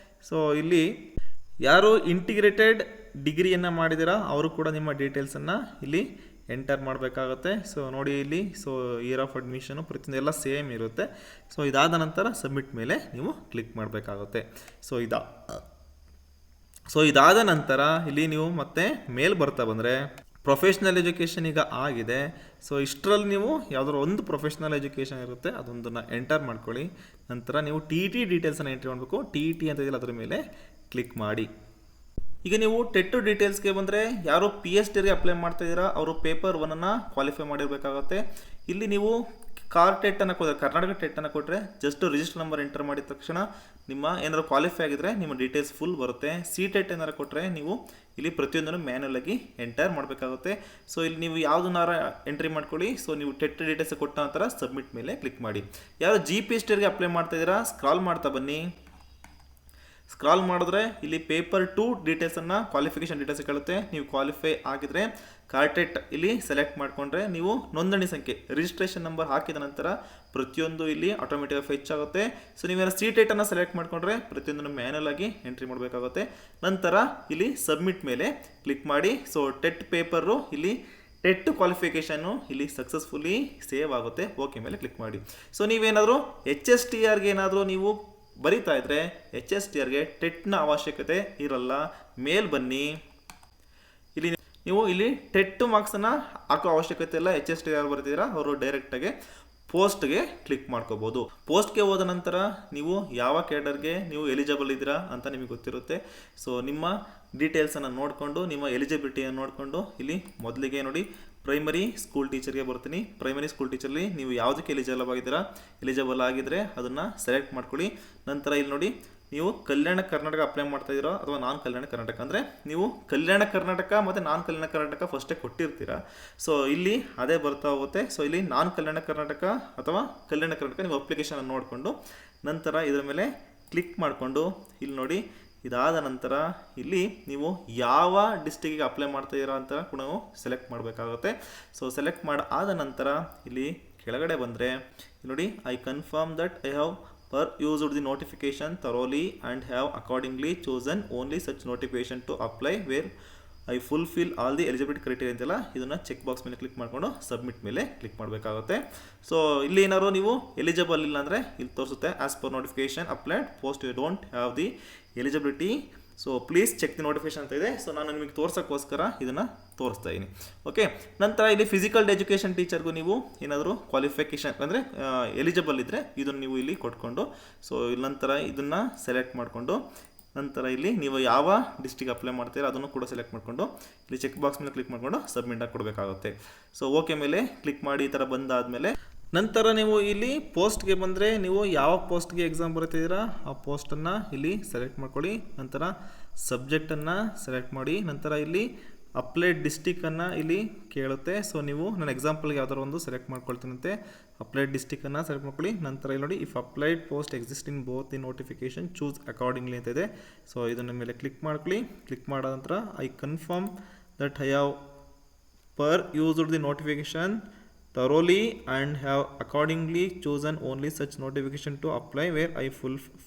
ಸೊ ಇಲ್ಲಿ ಯಾರು ಇಂಟಿಗ್ರೇಟೆಡ್ ಡಿಗ್ರಿಯನ್ನು ಮಾಡಿದ್ದೀರಾ ಅವರು ಕೂಡ ನಿಮ್ಮ ಡೀಟೇಲ್ಸನ್ನು ಇಲ್ಲಿ ಎಂಟರ್ ಮಾಡಬೇಕಾಗುತ್ತೆ. ಸೊ ನೋಡಿ ಇಲ್ಲಿ ಸೊ ಇಯರ್ ಆಫ್ ಅಡ್ಮಿಷನು ಪ್ರತಿಯೊಂದು ಎಲ್ಲ ಸೇಮ್ ಇರುತ್ತೆ. ಸೊ ಇದಾದ ನಂತರ ಸಬ್ಮಿಟ್ ಮೇಲೆ ನೀವು ಕ್ಲಿಕ್ ಮಾಡಬೇಕಾಗುತ್ತೆ. ಸೊ ಇದಾದ ನಂತರ ಇಲ್ಲಿ ನೀವು ಮತ್ತೆ ಮೇಲ್ ಬರ್ತಾ ಬಂದರೆ ಪ್ರೊಫೆಷ್ನಲ್ ಎಜುಕೇಷನ್ ಈಗ ಆಗಿದೆ. ಸೊ ಇಷ್ಟರಲ್ಲಿ ನೀವು ಯಾವುದಾದ್ರು ಒಂದು ಪ್ರೊಫೆಷ್ನಲ್ ಎಜುಕೇಷನ್ ಇರುತ್ತೆ ಅದೊಂದನ್ನು ಎಂಟರ್ ಮಾಡ್ಕೊಳ್ಳಿ. ನಂತರ ನೀವು TET ಡೀಟೇಲ್ಸನ್ನು ಎಂಟ್ರಿ ಮಾಡಬೇಕು. TET ಅಂತ ಇದೆಯಲ್ಲ ಅದರ ಮೇಲೆ ಕ್ಲಿಕ್ ಮಾಡಿ. ಈಗ ನೀವು ಟೆಟ್ ಡೀಟೇಲ್ಸ್ಗೆ ಬಂದರೆ ಯಾರು PhDಗೆ ಅಪ್ಲೈ ಮಾಡ್ತಾ ಇದ್ದೀರಾ ಅವರು ಪೇಪರ್ 1ಅನ್ನು ಕ್ವಾಲಿಫೈ ಮಾಡಿರಬೇಕಾಗುತ್ತೆ. ಇಲ್ಲಿ ನೀವು ಟೆಟ್ಟನ್ನು ಕೊಟ್ಟರೆ ಕರ್ನಾಟಕ ಟೆಟ್ಟನ್ನು ಕೊಟ್ಟರೆ ಜಸ್ಟ್ ರಿಜಿಸ್ಟರ್ ನಂಬರ್ ಎಂಟರ್ ಮಾಡಿದ ತಕ್ಷಣ ನಿಮ್ಮ ಏನಾದ್ರು ಕ್ವಾಲಿಫೈ ಆಗಿದ್ರೆ ನಿಮ್ಮ ಡೀಟೇಲ್ಸ್ ಫುಲ್ ಬರುತ್ತೆ. ಟೆಟ್ ಏನಾರು ಕೊಟ್ಟರೆ ನೀವು ಇಲ್ಲಿ ಪ್ರತಿಯೊಂದನ್ನು ಮ್ಯಾನ್ಯಲ್ ಆಗಿ ಎಂಟರ್ ಮಾಡಬೇಕಾಗುತ್ತೆ. ಸೊ ಇಲ್ಲಿ ನೀವು ಯಾವುದನ್ನಾರ ಎಂಟ್ರಿ ಮಾಡ್ಕೊಳ್ಳಿ. ಸೊ ನೀವು ಟೆಟ್ ಡೀಟೇಲ್ಸ್ ಕೊಟ್ಟ ನಂತರ ಸಬ್ಮಿಟ್ ಮೇಲೆ ಕ್ಲಿಕ್ ಮಾಡಿ. ಯಾರು GPhDಗೆ ಅಪ್ಲೈ ಮಾಡ್ತಾ ಇದ್ದೀರಾ ಸ್ಕ್ರಾಲ್ ಮಾಡ್ತಾ ಬನ್ನಿ. ಸ್ಕ್ರಾಲ್ ಮಾಡಿದ್ರೆ ಇಲ್ಲಿ ಪೇಪರ್ 2 ಡೀಟೇಲ್ಸನ್ನು ಕ್ವಾಲಿಫಿಕೇಷನ್ ಡೀಟೇಲ್ಸ್ ಕೇಳುತ್ತೆ. ನೀವು ಕ್ವಾಲಿಫೈ ಆಗಿದ್ರೆ ಕಾರ್ಟೆಟ್ ಇಲ್ಲಿ ಸೆಲೆಕ್ಟ್ ಮಾಡಿಕೊಂಡ್ರೆ ನೀವು ನೋಂದಣಿ ಸಂಖ್ಯೆ ರಿಜಿಸ್ಟ್ರೇಷನ್ ನಂಬರ್ ಹಾಕಿದ ನಂತರ ಪ್ರತಿಯೊಂದು ಇಲ್ಲಿ ಆಟೋಮೆಟಿಕ್ ಫೆಚ್ ಆಗುತ್ತೆ. ಸೊ ನೀವೇನಾದ್ರು ಟೆಟ್ಟನ್ನು ಸೆಲೆಕ್ಟ್ ಮಾಡಿಕೊಂಡ್ರೆ ಪ್ರತಿಯೊಂದನ್ನು ಮ್ಯಾನ್ಯಲ್ ಆಗಿ ಎಂಟ್ರಿ ಮಾಡಬೇಕಾಗುತ್ತೆ. ನಂತರ ಇಲ್ಲಿ ಸಬ್ಮಿಟ್ ಮೇಲೆ ಕ್ಲಿಕ್ ಮಾಡಿ. ಸೊ ಟೆಟ್ ಪೇಪರು ಇಲ್ಲಿ ಟೆಟ್ ಕ್ವಾಲಿಫಿಕೇಷನ್ನು ಇಲ್ಲಿ ಸಕ್ಸಸ್ಫುಲಿ ಸೇವ್ ಆಗುತ್ತೆ. ಓಕೆ ಮೇಲೆ ಕ್ಲಿಕ್ ಮಾಡಿ. ಸೊ ನೀವೇನಾದರೂ HSTRಗೆ ಏನಾದರೂ ನೀವು ಬರೀತಾ ಇದ್ರೆ HSTRಗೆ ಟೆಟ್ನ ಅವಶ್ಯಕತೆ ಇರಲ್ಲ. ಮೇಲ್ ಬನ್ನಿ. ಇಲ್ಲಿ ನೀವು ಇಲ್ಲಿ ಟೆಟ್ ಮಾರ್ಕ್ಸನ್ನು ಹಾಕೋ ಅವಶ್ಯಕತೆ ಇಲ್ಲ. HSTR ಬರ್ತಿದ್ದೀರಾ ಅವರು ಡೈರೆಕ್ಟಾಗಿ ಪೋಸ್ಟ್ಗೆ ಕ್ಲಿಕ್ ಮಾಡ್ಕೋಬೋದು. ಪೋಸ್ಟ್ಗೆ ಹೋದ ನಂತರ ನೀವು ಯಾವ ಕ್ಯಾಡರ್ಗೆ ನೀವು ಎಲಿಜಿಬಲ್ ಇದ್ದೀರಾ ಅಂತ ನಿಮಗೆ ಗೊತ್ತಿರುತ್ತೆ. ಸೊ ನಿಮ್ಮ ಡೀಟೇಲ್ಸನ್ನು ನೋಡಿಕೊಂಡು ನಿಮ್ಮ ಎಲಿಜಿಬಿಲಿಟಿಯನ್ನು ನೋಡಿಕೊಂಡು ಇಲ್ಲಿ ಮೊದಲಿಗೆ ನೋಡಿ ಪ್ರೈಮರಿ ಸ್ಕೂಲ್ ಟೀಚರ್ಗೆ ಬರ್ತೀನಿ. ಪ್ರೈಮರಿ ಸ್ಕೂಲ್ ಟೀಚರ್ಲಿ ನೀವು ಯಾವುದಕ್ಕೆ ಎಲಿಜಿಬಲ್ ಆಗಿದ್ದರೆ ಅದನ್ನು ಸೆಲೆಕ್ಟ್ ಮಾಡ್ಕೊಳ್ಳಿ. ನಂತರ ಇಲ್ಲಿ ನೋಡಿ ನೀವು ಕಲ್ಯಾಣ ಕರ್ನಾಟಕ ಅಪ್ಲೈ ಮಾಡ್ತಾ ಇದ್ದೀರೋ ಅಥವಾ ನಾನ್ ಕಲ್ಯಾಣ ಕರ್ನಾಟಕ ಅಂದರೆ ನೀವು ಕಲ್ಯಾಣ ಕರ್ನಾಟಕ ಮತ್ತು ನಾನ್ ಕಲ್ಯಾಣ ಕರ್ನಾಟಕ ಫಸ್ಟೇ ಕೊಟ್ಟಿರ್ತೀರಾ. ಸೊ ಇಲ್ಲಿ ಅದೇ ಬರ್ತಾ ಹೋಗುತ್ತೆ. ಸೊ ಇಲ್ಲಿ ನಾನ್ ಕಲ್ಯಾಣ ಕರ್ನಾಟಕ ಅಥವಾ ಕಲ್ಯಾಣ ಕರ್ನಾಟಕ ನೀವು ಅಪ್ಲಿಕೇಶನ್ ನೋಡಿಕೊಂಡು ನಂತರ ಇದರ ಮೇಲೆ ಕ್ಲಿಕ್ ಮಾಡಿಕೊಂಡು ಇಲ್ಲಿ ನೋಡಿ ಇದಾದ ನಂತರ ಇಲ್ಲಿ ನೀವು ಯಾವ ಡಿಸ್ಟಿಕ್ಕಿಗೆ ಅಪ್ಲೈ ಮಾಡ್ತಾ ಇದ್ದೀರಾ ಅಂತ ಕೂಡ ನಾವು ಸೆಲೆಕ್ಟ್ ಮಾಡಬೇಕಾಗುತ್ತೆ. ಸೊ ಸೆಲೆಕ್ಟ್ ಆದ ನಂತರ ಇಲ್ಲಿ ಕೆಳಗಡೆ ಬಂದರೆ ನೋಡಿ I confirm that I have used the notification thoroughly and have accordingly chosen only such notification to apply where I fulfill all the eligibility criteria ಅಂತೆಲ್ಲ ಇದನ್ನು ಚೆಕ್ ಬಾಕ್ಸ್ ಮೇಲೆ ಕ್ಲಿಕ್ ಮಾಡಿಕೊಂಡು ಸಬ್ಮಿಟ್ ಮೇಲೆ ಕ್ಲಿಕ್ ಮಾಡಬೇಕಾಗುತ್ತೆ. ಸೊ ಇಲ್ಲಿ ಏನಾದ್ರು ನೀವು ಎಲಿಜಿಬಲ್ ಇಲ್ಲ ಅಂದರೆ ಇಲ್ಲಿ ತೋರಿಸುತ್ತೆ as per notification applied post you don't have the eligibility so please check the notification ಅಂತ ಇದೆ. ಸೊ ನಾನು ನಿಮಗೆ ತೋರ್ಸೋಕ್ಕೋಸ್ಕರ ಇದನ್ನು ತೋರಿಸ್ತಾ ಇದ್ದೀನಿ. ಓಕೆ, ನಂತರ ಇಲ್ಲಿ ಫಿಸಿಕಲ್ ಎಜುಕೇಷನ್ ಟೀಚರ್ಗೂ ನೀವು ಏನಾದರೂ ಕ್ವಾಲಿಫಿಕೇಷನ್ ಅಂದರೆ ಎಲಿಜಿಬಲ್ ಇದ್ದರೆ ಇದನ್ನು ನೀವು ಇಲ್ಲಿ ಕೊಟ್ಕೊಂಡು ಸೊ ನಂತರ ಇದನ್ನು ಸೆಲೆಕ್ಟ್ ಮಾಡಿಕೊಂಡು ನಂತರ ಇಲ್ಲಿ ನೀವು ಯಾವ ಡಿಸ್ಟಿಕ್ ಅಪ್ಲೈ ಮಾಡ್ತೀರಾ ಅದನ್ನು ಕೂಡ ಸೆಲೆಕ್ಟ್ ಮಾಡಿಕೊಂಡು ಇಲ್ಲಿ ಚೆಕ್ ಬಾಕ್ಸ್ ಮೇಲೆ ಕ್ಲಿಕ್ ಮಾಡಿಕೊಂಡು ಸಬ್ಮಿಟ್ ಆಗಿ ಕೊಡಬೇಕಾಗುತ್ತೆ. ಸೊ ಓಕೆ ಮೇಲೆ ಕ್ಲಿಕ್ ಮಾಡಿ ಈ ಥರ ಬಂದಾದಮೇಲೆ ನಂತರ ನೀವು ಇಲ್ಲಿ ಪೋಸ್ಟ್ಗೆ ಬಂದರೆ ನೀವು ಯಾವ ಪೋಸ್ಟ್ಗೆ ಎಕ್ಸಾಮ್ ಬರ್ತಿದ್ದೀರಾ ಆ ಪೋಸ್ಟನ್ನು ಇಲ್ಲಿ ಸೆಲೆಕ್ಟ್ ಮಾಡ್ಕೊಳ್ಳಿ. ನಂತರ ಸಬ್ಜೆಕ್ಟನ್ನು ಸೆಲೆಕ್ಟ್ ಮಾಡಿ. ನಂತರ ಇಲ್ಲಿ ಅಪ್ಲೈಡ್ ಡಿಸ್ಟಿಕನ್ನು ಇಲ್ಲಿ ಕೇಳುತ್ತೆ. ಸೊ ನೀವು ನಾನು ಎಕ್ಸಾಂಪಲ್ಗೆ ಯಾವ್ದಾರು ಒಂದು ಸೆಲೆಕ್ಟ್ ಮಾಡ್ಕೊಳ್ತೀನಂತೆ ಅಪ್ಲೈಡ್ ಡಿಸ್ಟಿಕನ್ನು ಸೆಲೆಕ್ಟ್ ಮಾಡ್ಕೊಳ್ಳಿ. ನಂತರ ಇಲ್ಲಿ ನೋಡಿ if applied post exist in both the notification choose accordingly ಅಂತ ಇದೆ. ಸೊ ಇದನ್ನ ಮೇಲೆ ಕ್ಲಿಕ್ ಮಾಡ್ಕೊಳ್ಳಿ. ಕ್ಲಿಕ್ ಮಾಡೋ ನಂತರ I confirm that I have used the notification thoroughly and have accordingly chosen only such notification to apply where I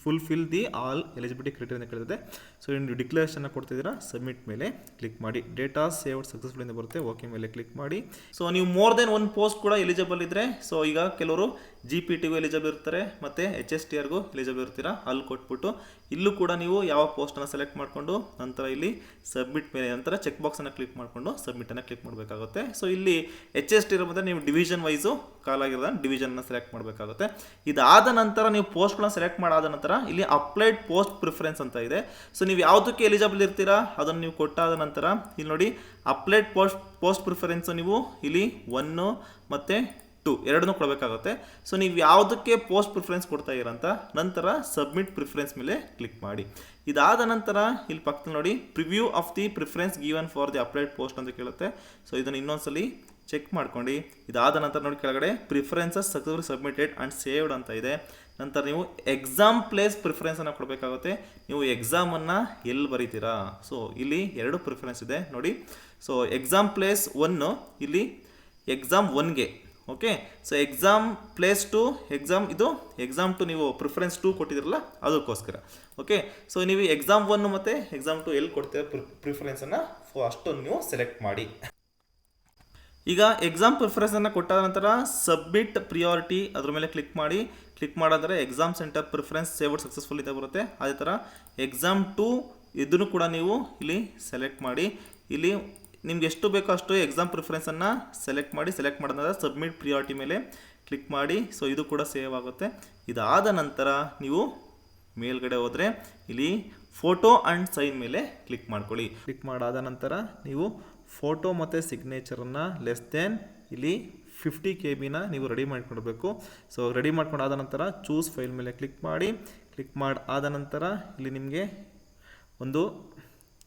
fulfill the all eligibility criteria ಅಂತ ಕೇಳಿದೆ. ಸೊ ನೀವು ಡಿಕ್ಲರೇಷನ್ ಕೊಡ್ತಿದ್ದೀರಾ ಸಬ್ಮಿಟ್ ಮೇಲೆ ಕ್ಲಿಕ್ ಮಾಡಿ. ಡೇಟಾ ಸೇವ್ಡ್ ಸಕ್ಸಸ್ಫುಲ್ ಅಂತ ಬರುತ್ತೆ. ಓಕೆ ಮೇಲೆ ಕ್ಲಿಕ್ ಮಾಡಿ. ಸೊ ನೀವು ಮೋರ್ ದೆನ್ ಒನ್ ಪೋಸ್ಟ್ ಕೂಡ ಎಲಿಜಿಬಲ್ ಇದ್ದರೆ ಸೊ ಈಗ ಕೆಲವರು GPTಗೂ ಎಲಿಜಿಬಲ್ ಇರ್ತಾರೆ ಮತ್ತು HSTRಗೂ ಎಲಿಜಿಬಲ್ ಇರ್ತೀರಾ ಅಲ್ಲಿ ಕೊಟ್ಬಿಟ್ಟು ಇಲ್ಲೂ ಕೂಡ ನೀವು ಯಾವ ಪೋಸ್ಟನ್ನು ಸೆಲೆಕ್ಟ್ ಮಾಡಿಕೊಂಡು ನಂತರ ಇಲ್ಲಿ ಸಬ್ಮಿಟ್ ಮೇಲೆ ನಂತರ ಚೆಕ್ ಬಾಕ್ಸನ್ನು ಕ್ಲಿಕ್ ಮಾಡಿಕೊಂಡು ಸಬ್ಮಿಟನ್ನು ಕ್ಲಿಕ್ ಮಾಡಬೇಕಾಗುತ್ತೆ. ಸೊ ಇಲ್ಲಿ HSTR ಬಂದರೆ ನೀವು ಡಿವಿಷನ್ ವೈಸು ಕಾಲಾಗಿರೋದ ಡಿವಿಷನ್ನ ಸೆಲೆಕ್ಟ್ ಮಾಡಬೇಕಾಗುತ್ತೆ. ಇದಾದ ನಂತರ ನೀವು ಪೋಸ್ಟ್ಗಳನ್ನ ಸೆಲೆಕ್ಟ್ ಮಾಡಾದ ನಂತರ ಇಲ್ಲಿ ಅಪ್ಲೈಡ್ ಪೋಸ್ಟ್ ಪ್ರಿಫರೆನ್ಸ್ ಅಂತ ಇದೆ. ಸೊ ನೀವು ಯಾವುದಕ್ಕೆ ಎಲಿಜಿಬಲ್ ಇರ್ತೀರಾ ಅದನ್ನು ನೀವು ಕೊಟ್ಟಾದ ನಂತರ ಇಲ್ಲಿ ನೋಡಿ ಅಪ್ಲೈಡ್ ಪೋಸ್ಟ್ ಪ್ರಿಫರೆನ್ಸು ನೀವು ಇಲ್ಲಿ 1 ಮತ್ತು 2 ಎರಡನ್ನೂ ಕೊಡಬೇಕಾಗುತ್ತೆ. ಸೊ ನೀವು ಯಾವುದಕ್ಕೆ ಪೋಸ್ಟ್ ಪ್ರಿಫರೆನ್ಸ್ ಕೊಡ್ತಾ ಇರೋಂಥ ನಂತರ ಸಬ್ಮಿಟ್ ಪ್ರಿಫರೆನ್ಸ್ ಮೇಲೆ ಕ್ಲಿಕ್ ಮಾಡಿ. ಇದಾದ ನಂತರ ಇಲ್ಲಿ ಪಕ್ಕದಲ್ಲಿ ನೋಡಿ preview of the preference given for the applied post ಅಂತ ಕೇಳುತ್ತೆ. ಸೊ ಇದನ್ನು ಇನ್ನೊಂದ್ಸಲಿ ಚೆಕ್ ಮಾಡ್ಕೊಂಡು ಇದಾದ ನಂತರ ನೋಡಿ ಕೆಳಗಡೆ preferences successfully submitted and saved ಅಂತ ಇದೆ. ನಂತರ ನೀವು ಎಕ್ಸಾಮ್ ಪ್ಲೇಸ್ ಪ್ರಿಫರೆನ್ಸನ್ನು ಕೊಡಬೇಕಾಗುತ್ತೆ. ನೀವು ಎಕ್ಸಾಮನ್ನು ಎಲ್ಲಿ ಬರೀತೀರಾ, ಸೊ ಇಲ್ಲಿ 2 ಪ್ರಿಫರೆನ್ಸ್ ಇದೆ ನೋಡಿ. ಸೊ ಎಕ್ಸಾಮ್ ಪ್ಲೇಸ್ 1 ಇಲ್ಲಿ ಎಕ್ಸಾಮ್ 1ಗೆ, okay. So exam place 2 exam 2 ನೀವು ಪ್ರಿಫರೆನ್ಸ್ 2 ಕೊಟ್ಟಿದ್ದೀರಲ್ಲ ಅದಕ್ಕೋಸ್ಕರ, ಓಕೆ. ಸೊ ನೀವು ಎಕ್ಸಾಮ್ 1 ಮತ್ತು ಎಕ್ಸಾಮ್ 2 ಎಲ್ಲಿ ಕೊಡ್ತೀರ ಪ್ರಿಫರೆನ್ಸನ್ನು ಅಷ್ಟೊಂದು ನೀವು ಸೆಲೆಕ್ಟ್ ಮಾಡಿ. ಈಗ ಎಕ್ಸಾಮ್ ಪ್ರಿಫರೆನ್ಸನ್ನು ಕೊಟ್ಟಾದ ನಂತರ ಸಬ್ಮಿಟ್ ಪ್ರಿಯಾರಿಟಿ ಅದ್ರ ಮೇಲೆ ಕ್ಲಿಕ್ ಮಾಡಿ. ಕ್ಲಿಕ್ ಮಾಡಿದ್ರೆ exam centre preference saved successful ಅಂತ ಬರುತ್ತೆ. ಅದೇ ಥರ ಎಕ್ಸಾಮ್ 2 ಇದನ್ನು ಕೂಡ ನೀವು ಇಲ್ಲಿ ಸೆಲೆಕ್ಟ್ ಮಾಡಿ. ಇಲ್ಲಿ ನಿಮ್ಗೆ ಎಷ್ಟು ಬೇಕೋ ಅಷ್ಟು ಎಕ್ಸಾಮ್ ಪ್ರಿಫರೆನ್ಸನ್ನು ಸೆಲೆಕ್ಟ್ ಮಾಡಿದ ಸಬ್ಮಿಟ್ ಪ್ರಿಯಾರಿಟಿ ಮೇಲೆ ಕ್ಲಿಕ್ ಮಾಡಿ. ಸೊ ಇದು ಕೂಡ ಸೇವ್ ಆಗುತ್ತೆ. ಇದಾದ ನಂತರ ನೀವು ಮೇಲ್ಗಡೆ ಹೋದರೆ ಇಲ್ಲಿ ಫೋಟೋ ಆ್ಯಂಡ್ ಸೈನ್ ಮೇಲೆ ಕ್ಲಿಕ್ ಮಾಡ್ಕೊಳ್ಳಿ. ಕ್ಲಿಕ್ ಮಾಡಾದ ನಂತರ ನೀವು ಫೋಟೋ ಮತ್ತು ಸಿಗ್ನೇಚರನ್ನು ಲೆಸ್ ದೆನ್ ಇಲ್ಲಿ 50 KB ನೀವು ರೆಡಿ ಮಾಡ್ಕೊಳ್ಬೇಕು. ಸೊ ರೆಡಿ ಮಾಡ್ಕೊಂಡಾದ ನಂತರ ಚೂಸ್ ಫೈಲ್ ಮೇಲೆ ಕ್ಲಿಕ್ ಮಾಡಿ. ಕ್ಲಿಕ್ ಆದ ನಂತರ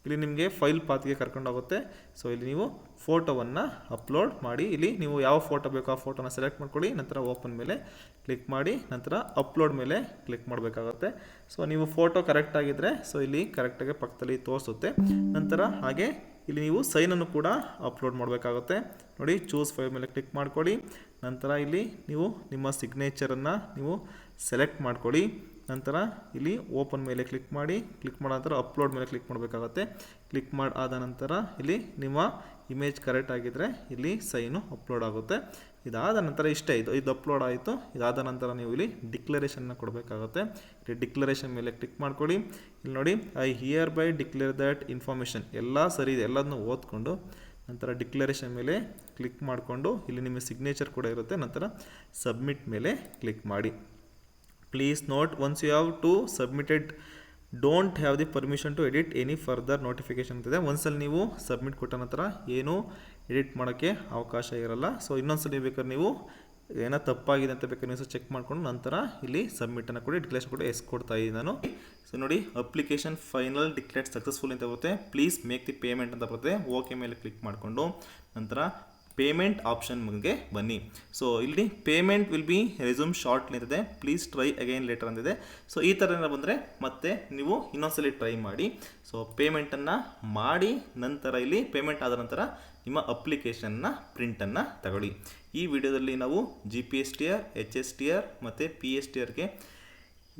ಇಲ್ಲಿ ನಿಮಗೆ ಫೈಲ್ ಪಾತ್ಗೆ ಕರ್ಕೊಂಡೋಗುತ್ತೆ. ಸೊ ಇಲ್ಲಿ ನೀವು ಫೋಟೋವನ್ನು ಅಪ್ಲೋಡ್ ಮಾಡಿ. ಇಲ್ಲಿ ನೀವು ಯಾವ ಫೋಟೋ ಬೇಕೋ ಆ ಫೋಟೋನ ಸೆಲೆಕ್ಟ್ ಮಾಡ್ಕೊಳ್ಳಿ. ನಂತರ ಓಪನ್ ಮೇಲೆ ಕ್ಲಿಕ್ ಮಾಡಿ. ನಂತರ ಅಪ್ಲೋಡ್ ಮೇಲೆ ಕ್ಲಿಕ್ ಮಾಡಬೇಕಾಗುತ್ತೆ. ಸೊ ನೀವು ಫೋಟೋ ಕರೆಕ್ಟಾಗಿದ್ದರೆ ಸೊ ಇಲ್ಲಿ ಕರೆಕ್ಟಾಗಿ ಪಕ್ಕದಲ್ಲಿ ತೋರಿಸುತ್ತೆ. ನಂತರ ಹಾಗೆ ಇಲ್ಲಿ ನೀವು ಸೈನನ್ನು ಕೂಡ ಅಪ್ಲೋಡ್ ಮಾಡಬೇಕಾಗುತ್ತೆ. ನೋಡಿ ಚೂಸ್ ಫೈಲ್ ಮೇಲೆ ಕ್ಲಿಕ್ ಮಾಡ್ಕೊಳ್ಳಿ. ನಂತರ ಇಲ್ಲಿ ನೀವು ನಿಮ್ಮ ಸಿಗ್ನೇಚರನ್ನು ನೀವು ಸೆಲೆಕ್ಟ್ ಮಾಡ್ಕೊಳ್ಳಿ. ನಂತರ ಇಲ್ಲಿ ಓಪನ್ ಮೇಲೆ ಕ್ಲಿಕ್ ಮಾಡಿ. ಕ್ಲಿಕ್ ಮಾಡೋ ನಂತರ ಅಪ್ಲೋಡ್ ಮೇಲೆ ಕ್ಲಿಕ್ ಮಾಡಬೇಕಾಗುತ್ತೆ. ಕ್ಲಿಕ್ ಆದ ನಂತರ ಇಲ್ಲಿ ನಿಮ್ಮ ಇಮೇಜ್ ಕರೆಕ್ಟ್ ಆಗಿದ್ದರೆ ಇಲ್ಲಿ ಸೈನು ಅಪ್ಲೋಡ್ ಆಗುತ್ತೆ. ಇದಾದ ನಂತರ ಇಷ್ಟೇ, ಇದು ಅಪ್ಲೋಡ್ ಆಯಿತು. ಇದಾದ ನಂತರ ನೀವು ಇಲ್ಲಿ ಡಿಕ್ಲರೇಷನ್ನ ಕೊಡಬೇಕಾಗುತ್ತೆ. ಇಲ್ಲಿ ಡಿಕ್ಲರೇಷನ್ ಮೇಲೆ ಕ್ಲಿಕ್ ಮಾಡ್ಕೊಳ್ಳಿ. ಇಲ್ಲಿ ನೋಡಿ I here by declare that information ಎಲ್ಲ ಸರಿ ಇದೆ. ಎಲ್ಲದನ್ನೂ ಓದ್ಕೊಂಡು ನಂತರ ಡಿಕ್ಲರೇಷನ್ ಮೇಲೆ ಕ್ಲಿಕ್ ಮಾಡಿಕೊಂಡು ಇಲ್ಲಿ ನಿಮ್ಮ ಸಿಗ್ನೇಚರ್ ಕೂಡ ಇರುತ್ತೆ. ನಂತರ ಸಬ್ಮಿಟ್ ಮೇಲೆ ಕ್ಲಿಕ್ ಮಾಡಿ. Please note once you have to submitted don't have the permission to edit any further notification ಅಂತಿದೆ. ಒಂದ್ಸಲ ನೀವು ಸಬ್ಮಿಟ್ ಕೊಟ್ಟ ನಂತರ ಏನೂ ಎಡಿಟ್ ಮಾಡೋಕ್ಕೆ ಅವಕಾಶ ಇರಲ್ಲ. ಸೊ ಇನ್ನೊಂದ್ಸಲ ಬೇಕಾದ್ರೆ ನೀವು ಏನೋ ತಪ್ಪಾಗಿದೆ ಅಂತ ಬೇಕಾದ್ರೆ ನೀವು ಚೆಕ್ ಮಾಡಿಕೊಂಡು ನಂತರ ಇಲ್ಲಿ ಸಬ್ಮಿಟನ್ನು ಕೊಡಿ. ಡಿಕ್ಲೇಷನ್ ಕೊಡಿ. ಕೊಡ್ತಾ ಇದ್ದೀನಿ ನಾನು. ಸೊ ನೋಡಿ ಅಪ್ಲಿಕೇಶನ್ ಫೈನಲ್ ಡಿಕ್ಲೇರ್ಡ್ ಸಕ್ಸಸ್ಫುಲ್ ಅಂತ ಬರುತ್ತೆ. ಪ್ಲೀಸ್ ಮೇಕ್ ದಿ ಪೇಮೆಂಟ್ ಅಂತ ಬರುತ್ತೆ. ಓಕೆ ಮೇಲೆ ಕ್ಲಿಕ್ ಮಾಡಿಕೊಂಡು ನಂತರ ಪೇಮೆಂಟ್ ಆಪ್ಷನ್ಗೆ ಬನ್ನಿ. ಸೊ ಇಲ್ಲಿ payment will be resume shortly ಅಂತಿದೆ. ಪ್ಲೀಸ್ ಟ್ರೈ ಅಗೈನ್ ಲೇಟರ್ ಅಂತಿದೆ. ಸೊ ಈ ಥರ ಬಂದರೆ ಮತ್ತೆ ನೀವು ಇನ್ನೊಂದ್ಸಲಿ ಟ್ರೈ ಮಾಡಿ. ಸೊ ಪೇಮೆಂಟನ್ನು ಮಾಡಿ ನಂತರ ಇಲ್ಲಿ ಪೇಮೆಂಟ್ ಆದ ನಂತರ ನಿಮ್ಮ ಅಪ್ಲಿಕೇಶನ್ನ ಪ್ರಿಂಟನ್ನು ತಗೊಳ್ಳಿ. ಈ ವಿಡಿಯೋದಲ್ಲಿ ನಾವು GPSTR, HSTR ಮತ್ತು PSTRಗೆ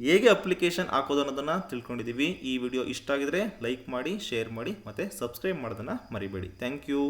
ಹೇಗೆ ಅಪ್ಲಿಕೇಶನ್ ಹಾಕೋದು ಅನ್ನೋದನ್ನು ತಿಳ್ಕೊಂಡಿದ್ದೀವಿ. ಈ ವಿಡಿಯೋ ಇಷ್ಟ ಆಗಿದರೆ ಲೈಕ್ ಮಾಡಿ, ಶೇರ್ ಮಾಡಿ ಮತ್ತು ಸಬ್ಸ್ಕ್ರೈಬ್ ಮಾಡೋದನ್ನು ಮರಿಬೇಡಿ. Thank you.